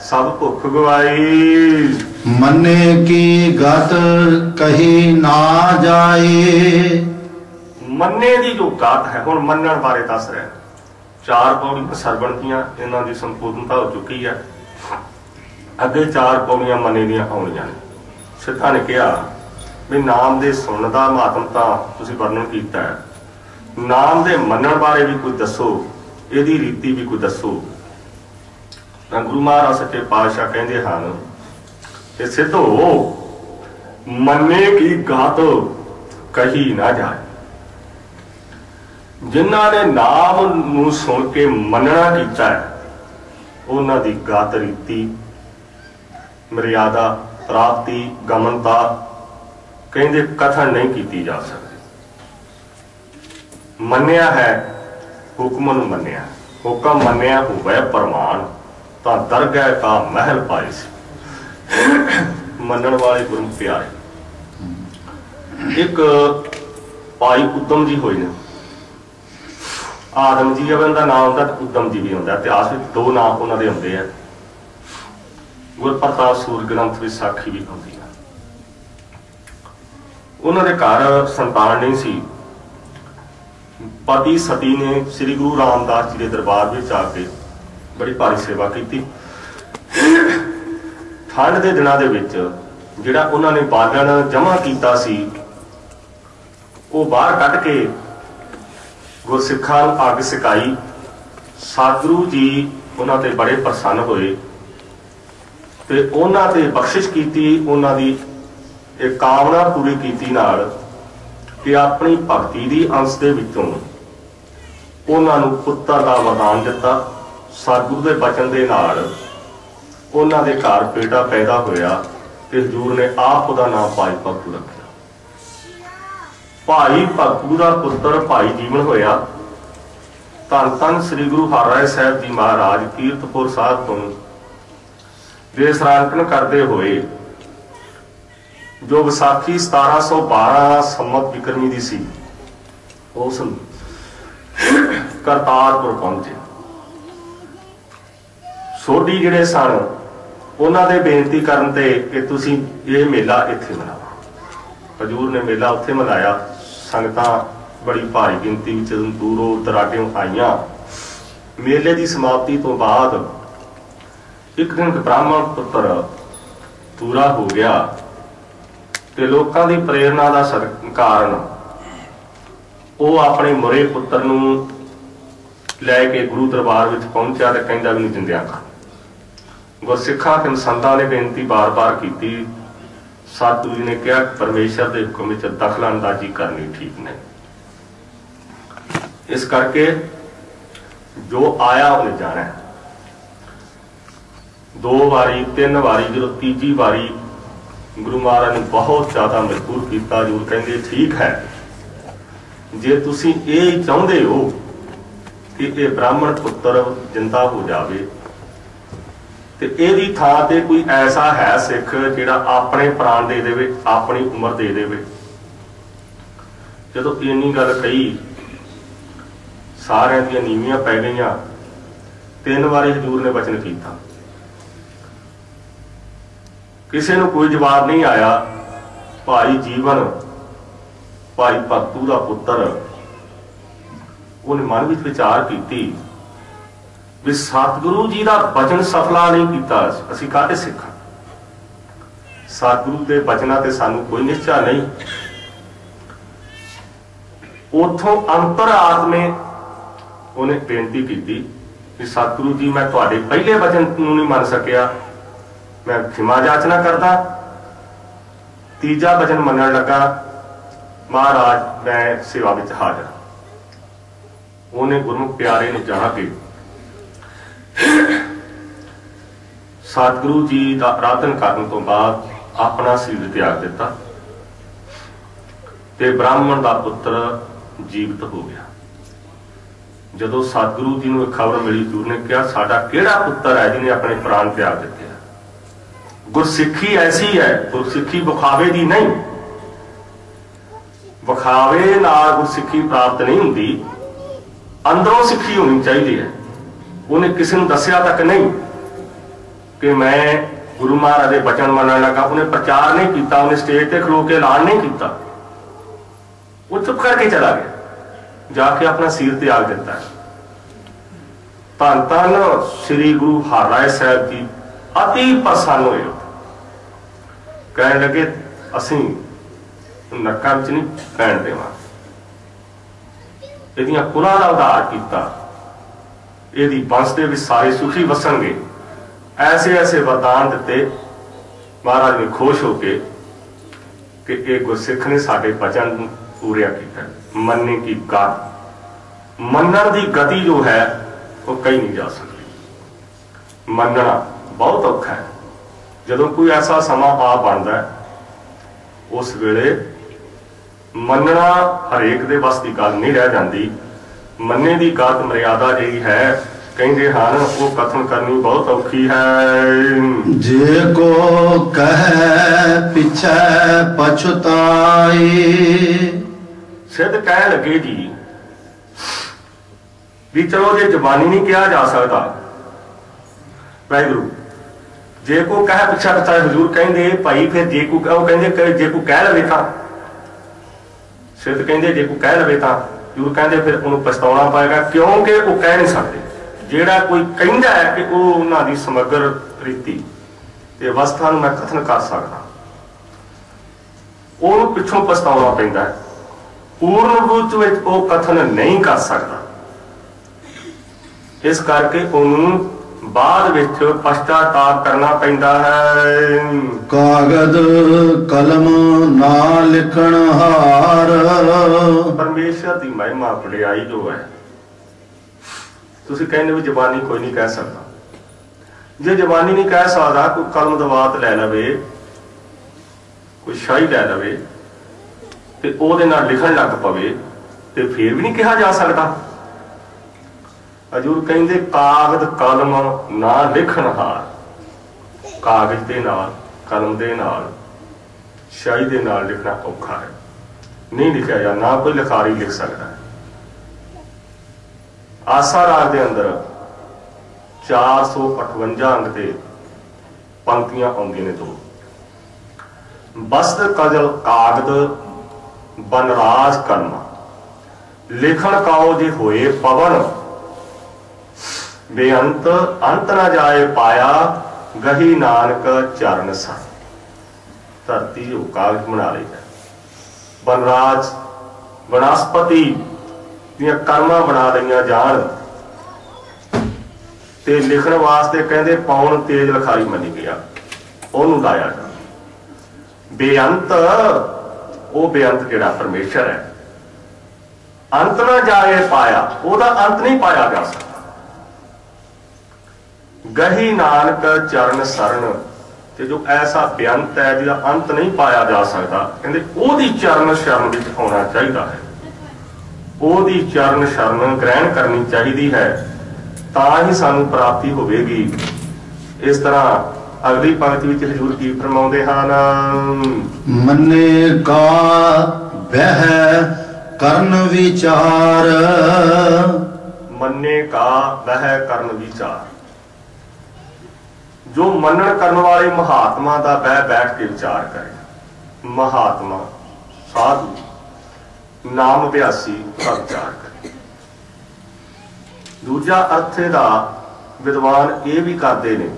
ਸਭ ਭੁੱਖ ਗਵਾਈ। ਮੰਨੇ ਕੀ ਗਤ ਕਹੀ ਨਾ ਜਾਏ। ਮੰਨੇ ਦੀ ਜੋ ਗਤ ਹੈ, ਹੁਣ ਮੰਨਣ ਬਾਰੇ ਦੱਸ ਰਿਹਾ। 4 ਪੌੜੀਆਂ ਸਰਵਣ ਦੀਆਂ, ਇਹਨਾਂ ਦੀ ਸੰਪੂਰਨਤਾ ਹੋ ਚੁੱਕੀ ਹੈ। ਅੱਗੇ 4 ਪੌੜੀਆਂ ਮੰਨੇ ਦੀਆਂ ਆਉਣੀਆਂ ਨੇ। ਸਿੱਧਾਂ ਨੇ ਕਿਹਾ ਵੀ ਨਾਮ ਦੇ ਸੁਣਨ ਦਾ ਮਹੱਤਵ ਤਾਂ ਤੁਸੀਂ ਵਰਣਨ ਕੀਤਾ ਹੈ, ਨਾਮ ਦੇ ਮੰਨਣ ਬਾਰੇ ਵੀ ਕੁਝ ਦੱਸੋ, ਇਹਦੀ ਰੀਤੀ ਵੀ ਕੁਝ ਦੱਸੋ। ਤਾਂ ਗੁਰੂ ਮਹਾਰਾਜ ਸੱਚੇ ਪਾਤਸ਼ਾਹ ਕਹਿੰਦੇ ਹਨ ਕਿ ਸਿੱਧੋ ਮੰਨੇ ਕੀ ਗਾਤ ਕਹੀ ਨਾ ਜਾਏ। ਜਿਨ੍ਹਾਂ ਨੇ ਨਾਮ ਨੂੰ ਸੁਣ ਕੇ ਮੰਨਣਾ ਕੀਤਾ ਹੈ, ਉਹਨਾਂ ਦੀ ਗਾਤ ਰੀਤੀ, ਮਰਿਆਦਾ, ਪ੍ਰਾਪਤੀ, ਗਮਨਤਾ ਕਹਿੰਦੇ ਕਥਨ ਨਹੀਂ ਕੀਤੀ ਜਾ ਸਕਦੀ। ਮੰਨਿਆ ਹੈ, ਹੁਕਮ ਨੂੰ ਮੰਨਿਆ, ਹੁਕਮ ਮੰਨਿਆ ਹੋਵੇ ਪ੍ਰਮਾਣ, ਤਾਂ ਦਰਗਾਹ ਕਾ ਮਹਿਲ ਪਾਏ ਸੀ। ਮੰਨਣ ਵਾਲੇ ਗੁਰੂ ਪਿਆਰੇ। ਇੱਕ ਭਾਈ ਉਦਮ ਜੀ ਹੋਏ ਨੇ। ਆਦਮ ਜੀ ਉਹਨਾਂ ਦਾ ਨਾਮ ਹੁੰਦਾ ਤੇ ਉਦਮ ਜੀ ਵੀ ਹੁੰਦਾ। ਇਤਿਹਾਸ ਵਿੱਚ 2 ਨਾਮ ਉਹਨਾਂ ਦੇ ਹੁੰਦੇ ਆ। ਗੁਰਪ੍ਰਤਾਪ ਸੂਰ ਗ੍ਰੰਥ ਵਿੱਚ ਸਾਖੀ ਵੀ ਹੁੰਦੀ ਹੈ। ਉਹਨਾਂ ਦੇ ਘਰ ਸੰਤਾਨ ਨਹੀਂ ਸੀ। ਪਤੀ ਸਤੀ ਨੇ ਸ੍ਰੀ ਗੁਰੂ ਰਾਮਦਾਸ ਜੀ ਦੇ ਦਰਬਾਰ ਵਿੱਚ ਆ ਕੇ ਬੜੀ ਭਾਰੀ ਸੇਵਾ ਕੀਤੀ। ਠੰਡ ਦੇ ਦਿਨਾਂ ਦੇ ਵਿੱਚ ਜਿਹੜਾ ਉਹਨਾਂ ਨੇ ਬਾਲਣ ਜਮ੍ਹਾਂ ਕੀਤਾ ਸੀ, ਉਹ ਬਾਹਰ ਕੱਢ ਕੇ ਗੁਰਸਿੱਖਾਂ ਨੂੰ ਅੱਗ ਸਿਕਾਈ। ਸਤਿਗੁਰੂ ਜੀ ਉਹਨਾਂ ਤੇ ਬੜੇ ਪ੍ਰਸੰਨ ਹੋਏ ਤੇ ਉਹਨਾਂ ਤੇ ਬਖਸ਼ਿਸ਼ ਕੀਤੀ। ਉਹਨਾਂ ਦੀ ਇਹ ਕਾਮਨਾ ਪੂਰੀ ਕੀਤੀ ਨਾਲ ਕਿ ਆਪਣੀ ਭਗਤੀ ਦੀ ਅੰਸ਼ ਦੇ ਵਿੱਚੋਂ ਉਹਨਾਂ ਨੂੰ ਪੁੱਤਰ ਦਾ ਵਰਦਾਨ ਦਿੱਤਾ। ਸਤਿਗੁਰੂ ਦੇ ਬਚਨ ਦੇ ਨਾਲ ਉਹਨਾਂ ਦੇ ਘਰ ਬੇਟਾ ਪੈਦਾ ਹੋਇਆ ਤੇ ਹਜ਼ੂਰ ਨੇ ਆਪ ਉਹਦਾ ਨਾਮ ਭਾਈ ਭਗਤੂ ਰੱਖਿਆ। ਭਾਈ ਭਗਤੂ ਦਾ ਪੁੱਤਰ ਭਾਈ ਜੀਵਨ ਹੋਇਆ। ਧੰਨ ਧੰਨ ਸ੍ਰੀ ਗੁਰੂ ਹਰਿਰਾਏ ਸਾਹਿਬ ਜੀ ਮਹਾਰਾਜ ਕੀਰਤਪੁਰ ਸਾਹਿਬ ਤੋਂ ਦੇਸਰਾਂਕਣ ਕਰਦੇ ਹੋਏ ਜੋ ਵਿਸਾਖੀ 1712 ਸੰਮਤ ਵਿਕਰਮੀ ਦੀ ਸੀ, ਉਸ ਕਰਤਾਰਪੁਰ ਪਹੁੰਚੇ। ਸੋਢੀ ਜਿਹੜੇ ਸਨ ਉਹਨਾਂ ਦੇ ਬੇਨਤੀ ਕਰਨ ਤੇ ਕਿ ਤੁਸੀਂ ਇਹ ਮੇਲਾ ਇੱਥੇ ਮਨਾਓ। ਹਜ਼ੂਰ ਨੇ ਮੇਲਾ ਉੱਥੇ ਮਨਾਇਆ। ਸੰਗਤਾਂ ਬੜੀ ਭਾਰੀ ਗਿਣਤੀ ਵਿੱਚ ਦੂਰੋਂ ਦਰਾਡਿਓਂ ਆਈਆਂ। ਮੇਲੇ ਦੀ ਸਮਾਪਤੀ ਤੋਂ ਬਾਅਦ ਇੱਕ ਦਿਨ ਬ੍ਰਾਹਮਣ ਪੁੱਤਰ ਪੂਰਾ ਹੋ ਗਿਆ ਤੇ ਲੋਕਾਂ ਦੀ ਪ੍ਰੇਰਨਾ ਦਾ ਕਾਰਨ ਉਹ ਆਪਣੇ ਮੁਰੇ ਪੁੱਤਰ ਨੂੰ ਲੈ ਕੇ ਗੁਰੂ ਦਰਬਾਰ ਵਿੱਚ ਪਹੁੰਚਿਆ ਤੇ ਕਹਿੰਦਾ ਵੀ ਨਹੀਂ ਜਿੰਦਿਆਂ ਕਰ। ਗੁਰਸਿੱਖਾਂ ਤੇ ਸੰਤਾਂ ਨੇ ਬੇਨਤੀ ਬਾਰ-ਬਾਰ ਕੀਤੀ। ਸਤਿਗੁਰੂ ਜੀ ਨੇ ਕਿਹਾ ਪਰਮੇਸ਼ਰ ਦੇ ਹੁਕਮ ਵਿੱਚ ਦਖਲ ਅੰਦਾਜ਼ੀ ਕਰਨੀ ਠੀਕ ਨਹੀਂ। ਇਸ ਕਰਕੇ ਜੋ ਆਇਆ ਉਹਨੇ ਜਾਣਾ। 2 ਵਾਰੀ 3 ਵਾਰੀ, ਜਦੋਂ ਤੀਜੀ ਵਾਰੀ ਗੁਰੂ ਮਹਾਰਾਜ ਨੇ ਬਹੁਤ ਜ਼ਿਆਦਾ ਮਜਬੂਰ ਕੀਤਾ। ਜ਼ਰੂਰ ਕਹਿੰਦੇ ਠੀਕ ਹੈ, ਜੇ ਤੁਸੀਂ ਇਹ ਚਾਹੁੰਦੇ ਹੋ ਕਿ ਇਹ ਬ੍ਰਾਹਮਣ ਪੁੱਤਰ ਜਿੰਦਾ ਹੋ ਜਾਵੇ ਤੇ ਇਹਦੀ ਥਾਂ ਤੇ ਕੋਈ ਐਸਾ ਹੈ ਸਿੱਖ ਜਿਹੜਾ ਆਪਣੇ ਪ੍ਰਾਣ ਦੇ ਦੇਵੇ, ਆਪਣੀ ਉਮਰ ਦੇ ਦੇਵੇ। ਜਦੋਂ ਇੰਨੀ ਗੱਲ ਕਹੀ ਸਾਰਿਆਂ ਦੀਆਂ ਨੀਵੀਆਂ ਪੈ ਗਈਆਂ। 3 ਵਾਰੀ ਹਜ਼ੂਰ ਨੇ ਬਚਨ ਕੀਤਾ, ਕਿਸੇ ਨੂੰ ਕੋਈ ਜਵਾਬ ਨਹੀਂ ਆਇਆ। ਭਾਈ ਜੀਵਨ ਭਾਈ ਭਗਤੂ ਦਾ ਪੁੱਤਰ ਉਹਨੇ ਮਨ ਵਿੱਚ ਵਿਚਾਰ ਕੀਤੀ ਵੀ ਸਤਿਗੁਰੂ ਜੀ ਦਾ ਬਚਨ ਸਫਲਾ ਨਹੀਂ ਕੀਤਾ, ਅਸੀਂ ਕਾਹਦੇ ਸਿੱਖਾਂ। ਸਤਿਗੁਰੂ ਦੇ ਬਚਨਾਂ ਤੇ ਸਾਨੂੰ ਕੋਈ ਨਿਸ਼ਚਾ ਨਹੀਂ। ਉਥੋਂ ਅੰਤਰ ਆਤਮੇ ਉਹਨੇ ਬੇਨਤੀ ਕੀਤੀ ਕਿ ਸਤਿਗੁਰੂ ਜੀ ਮੈਂ ਤੁਹਾਡੇ ਪਹਿਲੇ ਬਚਨ ਨੂੰ ਨਹੀਂ ਮੰਨ ਸਕਿਆ, ਮੈਂ ਖਿਮਾ ਜਾਚਨਾ ਕਰਦਾ। ਤੀਜਾ ਬਚਨ ਮੰਨਣ ਲੱਗਾ, ਮਹਾਰਾਜ ਮੈਂ ਸੇਵਾ ਵਿੱਚ ਹਾਜ਼ਰ। ਉਹਨੇ ਗੁਰਮੁਖ ਪਿਆਰੇ ਨੂੰ ਜਾ ਕੇ ਸਤਿਗੁਰੂ ਜੀ ਦਾ ਆਰਾਧਨ ਕਰਨ ਤੋਂ ਬਾਅਦ ਆਪਣਾ ਸਰੀਰ ਤਿਆਗ ਦਿੱਤਾ ਤੇ ਬ੍ਰਾਹਮਣ ਦਾ ਪੁੱਤਰ ਜੀਵਤ ਹੋ ਗਿਆ। ਜਦੋਂ ਸਤਿਗੁਰੂ ਜੀ ਨੂੰ ਖਬਰ ਮਿਲੀ, ਗੁਰੂ ਨੇ ਕਿਹਾ ਸਾਡਾ ਕਿਹੜਾ ਪੁੱਤਰ ਹੈ ਜਿਹਨੇ ਆਪਣੇ ਪ੍ਰਾਣ ਤਿਆਗ ਦਿੱਤੇ। ਗੁਰਸਿੱਖੀ ਐਸੀ ਹੈ, ਗੁਰਸਿੱਖੀ ਵਿਖਾਵੇ ਦੀ ਨਹੀਂ। ਵਿਖਾਵੇ ਨਾਲ ਗੁਰਸਿੱਖੀ ਪ੍ਰਾਪਤ ਨਹੀਂ ਹੁੰਦੀ, ਅੰਦਰੋਂ ਸਿੱਖੀ ਹੋਣੀ ਚਾਹੀਦੀ ਹੈ। ਉਹਨੇ ਕਿਸੇ ਨੂੰ ਦੱਸਿਆ ਤੱਕ ਨਹੀਂ ਕਿ ਮੈਂ ਗੁਰੂ ਮਹਾਰਾਜ ਦੇ ਬਚਨ ਮੰਨਣ ਲੱਗਾ। ਉਹਨੇ ਪ੍ਰਚਾਰ ਨਹੀਂ ਕੀਤਾ, ਉਹਨੇ ਸਟੇਜ ਤੇ ਖਲੋ ਕੇ ਐਲਾਨ ਨਹੀਂ ਕੀਤਾ। ਉਹ ਚੁੱਪ ਕਰਕੇ ਚਲਾ ਗਿਆ, ਜਾ ਕੇ ਆਪਣਾ ਸੀਰ ਤਿਆਗ ਦਿੱਤਾ। ਧੰਨ ਧੰਨ ਸ੍ਰੀ ਗੁਰੂ ਹਰਿਰਾਏ ਸਾਹਿਬ ਜੀ ਅਤੀ ਪ੍ਰਸੰਨ ਹੋਏ। ਕਹਿਣ ਲੱਗੇ ਅਸੀਂ ਨਰਕਾਂ ਵਿੱਚ ਨਹੀਂ ਪੈਣ ਦੇਵਾਂ, ਇਹਦੀਆਂ ਕੁਲਾਂ ਦਾ ਉਧਾਰ ਕੀਤਾ, ਇਹਦੀ ਬੰਸ ਦੇ ਵਿੱਚ ਸਾਰੇ ਸੁਖੀ ਵਸਣਗੇ। ਐਸੇ ਐਸੇ ਵਰਦਾਨ ਦਿੱਤੇ। ਮਹਾਰਾਜ ਨੇ ਖੁਸ਼ ਹੋ ਕੇ ਕਿ ਇਹ ਗੁਰਸਿੱਖ ਨੇ ਸਾਡੇ ਬਚਨ ਨੂੰ ਪੂਰਿਆ ਕੀਤਾ। ਮੰਨਣੇ ਕੀ ਗਤ, ਮੰਨਣ ਦੀ ਗਤੀ ਜੋ ਹੈ ਉਹ ਕਹੀ ਨਹੀਂ ਜਾ ਸਕਦੀ। ਮੰਨਣਾ ਬਹੁਤ ਔਖਾ ਹੈ। ਜਦੋਂ ਕੋਈ ਐਸਾ ਸਮਾਂ ਆ ਬਣਦਾ ਹੈ, ਉਸ ਵੇਲੇ ਮੰਨਣਾ ਹਰੇਕ ਦੇ ਵੱਸ ਦੀ ਗੱਲ ਨਹੀਂ ਰਹਿ ਜਾਂਦੀ। ਮੰਨੇ ਦੀ ਗਤ ਮਰਿਆਦਾ ਜਿਹੜੀ ਹੈ, ਕਹਿੰਦੇ ਹਨ ਉਹ ਕਥਨ ਕਰਨੀ ਬਹੁਤ ਔਖੀ ਹੈ। ਜੇ ਕੋ ਕਹੈ ਪਿਛੈ ਪਛਤਾਈ। ਸਿੱਧ ਕਹਿਣ ਲੱਗੇ ਜੀ ਵੀ ਚਲੋ ਜੇ ਜ਼ਬਾਨੀ ਨਹੀਂ ਕਿਹਾ ਜਾ ਸਕਦਾ, ਵਾਹਿਗੁਰੂ ਜੇ ਕੋ ਕਹਿ ਪਿੱਛਾ ਪਛਤਾਏ। ਹਜ਼ੂਰ ਕਹਿੰਦੇ ਭਾਈ ਫਿਰ ਜੇ ਕੋ ਉਹ ਕਹਿੰਦੇ ਜੇ ਕੋ ਕਹਿ ਲਵੇ ਤਾਂ। ਸਿੱਧ ਕਹਿੰਦੇ ਜੇ ਕੋ ਕਹਿ ਲਵੇ ਤਾਂ। ਹਜ਼ੂਰ ਕਹਿੰਦੇ ਫਿਰ ਉਹਨੂੰ ਪਛਤਾਉਣਾ ਪਏਗਾ, ਕਿਉਂਕਿ ਉਹ ਕਹਿ ਨਹੀਂ ਸਕਦੇ। ਜਿਹੜਾ ਕੋਈ ਕਹਿੰਦਾ ਹੈ ਕਿ ਉਹ ਉਹਨਾਂ ਦੀ ਸਮਗਰ ਰੀਤੀ ਤੇ ਅਵਸਥਾ ਨੂੰ ਮੈਂ ਕਥਨ ਕਰ ਸਕਦਾ, ਉਹਨੂੰ ਪਿੱਛੋਂ ਪਛਤਾਉਣਾ ਪੈਂਦਾ ਹੈ। ਪੂਰਨ ਰੂਪ ਵਿੱਚ ਉਹ ਕਥਨ ਨਹੀਂ ਕਰ ਸਕਦਾ। ਇਸ ਕਰਕੇ ਉਹਨੂੰ ਬਾਅਦ ਵਿੱਚ ਪਛਤਾਤਾਪ ਕਰਨਾ ਪੈਂਦਾ ਹੈ। ਕਾਗਦ ਕਲਮ ਨਾ ਲਿਖਣ ਹਾਰ। ਪਰਮੇਸ਼ਰ ਦੀ ਮਹਿਮਾ ਵਡਿਆਈ ਜੋ ਹੈ तुसीं कहने भी जबानी कोई नहीं कह सकता। जे जबानी नहीं कह सकता, कोई कलम दवात लै लवे, कोई शाही लै लवे ते ओहदे नाल लिखण लग पवे ते फिर भी नहीं कहा जा सकता। हजूर कहंदे कागज कलम ना लिखणहार, कागज दे नाल कलम दे नाल शाही दे नाल लिखना औखा है, नहीं लिखा जा, ना कोई लिखारी लिख सकता है। आसा राग दे अंदर 458 अंग ते पंक्तियां आउंदियां ने। दो बस्त कजल कागद बनराज कलम, लिखण काओ जे होए पवन, बेअंत अंत न जाए पाया, गही नानक चरण सा। धरती जो कागज बना ली है, बनराज वनस्पति दियां कर्मां बना लईआं जाण ते लिखण वास्ते कहंदे पौन तेज लिखारी मनी गया, ओनू लाया जा। बेअंत, वो बेअंत जिहड़ा परमेश्वर है, अंत ना जाए पाया, ओहदा अंत नहीं पाया जा सकता। गही नानक चरण सरन, ते जो ऐसा बेअंत है जिहदा अंत नहीं पाया जा सकता, कहंदे ओहदी चरण शरण विच आउणा चाहिदा है, ओहदी चरण शरण ग्रहण करनी चाहिदी है, तां ही सानू प्राप्ति होवेगी। इस तरह अगली पंक्ति विच हजूर की फरमाउंदे हन, मन्ने का बह करन विचार, मन्ने का वह करन विचार। जो मनन करन वाले महात्मा का बह बैठ के विचार करे, महात्मा साधु नाम अभ्यासी का विचार करे। दूजा अर्थ दा विद्वान ये भी करते ने,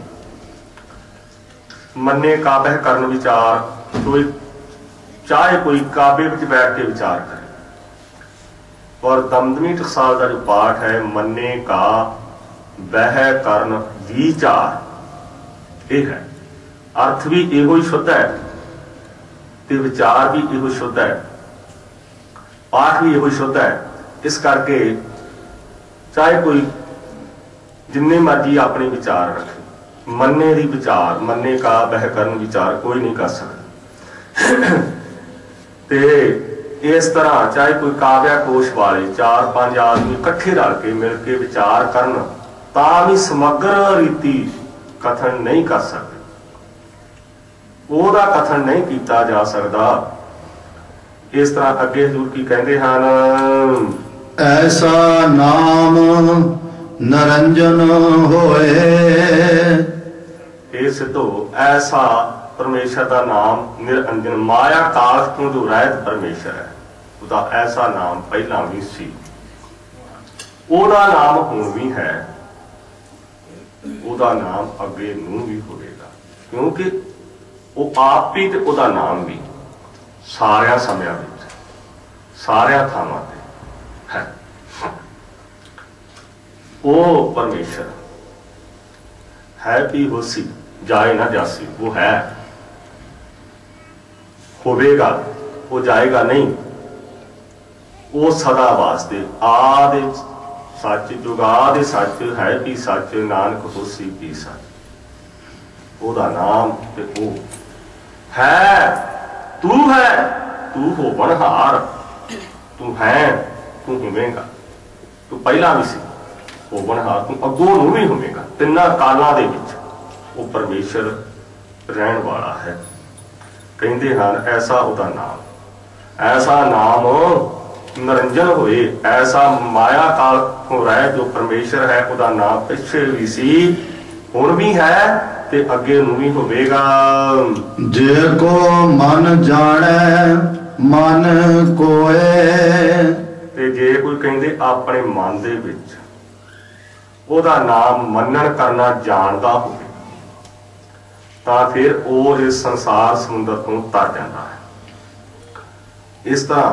मन्ने काबह करन विचार, कोई चाहे कोई काबे विच बैठ के विचार करे। और दमदमी टकसाल का जो पाठ है, मन्ने का बह करन विचार, ये है। अर्थ भी इहो ही शुद्ध है ते विचार भी इहो शुद्ध है, पाठ भी इहो शुद्ध है। इस करके चाहे कोई जिन्ने मर्जी अपने विचार रखे, मन्ने दी विचार, मन्ने का बह करन विचार कोई नहीं कर सकता। ते इस तरह चाहे कोई काव्या कोश वाले 4-5 आदमी इकट्ठे रल के मिल के विचार करन, तां भी समग्र रीति कथन नहीं कर सकते, ओहदा कथन नहीं किया जा सकता। इस तरह अगे हजूर की कहते हैं, ऐसा नाम नरंजन होए, ये सिद्धो ऐसा परमेश्वर का नाम निरंजन, माया काल तो जो रहत परमेश्वर है, उसका ऐसा नाम पहला भी सी, ओहदा नाम हुण भी है, ओहदा नाम अगे नूं भी होवेगा, क्योंकि वो आप भी ते ओहदा नाम भी सारिया समयां विच सारिया थावां ते है। वो परमेश्वर है भी होसी, जाए ना जासी, वो है, होवेगा, वो जाएगा नहीं, वो सदा वास्ते आदि सच जुगाद सच है भी सच, नानक होसी भी सच। ओदा नाम ते ओ है, तू है, तू हो बनहार, तू है, तू होवेगा, तू पहला भी सी हो बनहार, तू अगों नूं भी होवेगा। तिन्ना कालां दे विच वो परमेश्वर रहन वाला है। कहंदे हन ऐसा ओदा नाम, ऐसा नाम निरंजन होए, ऐसा माया काल हो रहा है जो परमेश्वर है, ओदा नाम पिछे भी सी, हुण भी है ते अगे नूं भी होवेगा। जे को मन जाने मन कोए, ते जे कोई कहंदे अपने मन दे विच ओदा नाम मनन करना जानदा होवे, तां फिर वो इस संसार समुंदर तो तर जाता है। इस तरह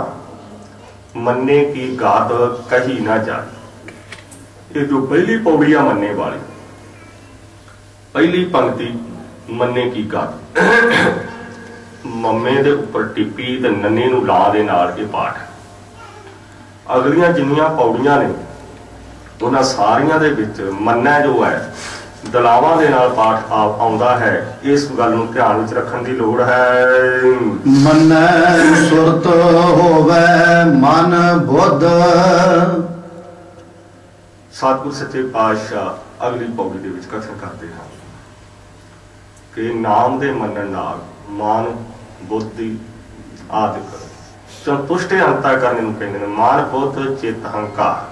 मन्ने की गात कही ना जाए, ये जो पहली पौड़ी है मन्ने वाली, पहली पंक्ति मन्ने की गात, मम्मे दे उपर टिप्पी ते नन्ने नूं ला दे नाल ये पाठ है। अगलियां जिन्नियां पौड़ियां ने ਉਹਨਾਂ ਸਾਰੀਆਂ ਦੇ ਵਿੱਚ ਮੰਨੈ ਜੋ ਹੈ ਦਲਾਵਾਂ ਦੇ ਨਾਲ ਪਾਠ ਆਉਂਦਾ ਹੈ। ਇਸ ਗੱਲ ਨੂੰ ਧਿਆਨ ਵਿੱਚ ਰੱਖਣ ਦੀ ਲੋੜ ਹੈ। ਮੰਨੈ ਸੁਰਤ ਹੋਵੇ ਮਨ ਬੁੱਧ। ਸਤਿਗੁਰ ਸੱਚੇ ਪਾਤਸ਼ਾਹ ਅਗਲੀ ਪੌੜੀ ਦੇ ਵਿੱਚ ਕਥਨ ਕਰਦੇ ਹਨ ਕਿ ਨਾਮ ਦੇ ਮੰਨਣ ਨਾਲ ਮਨ ਬੁੱਧੀ ਆਦਿਕ ਸੰਤੁਸ਼ਟੇ ਅੰਤःਕਰਨ ਨੂੰ ਕਹਿੰਦੇ ਨੇ। ਮਨ ਬੁੱਧ ਚਿੱਤ ਹੰਕਾਰ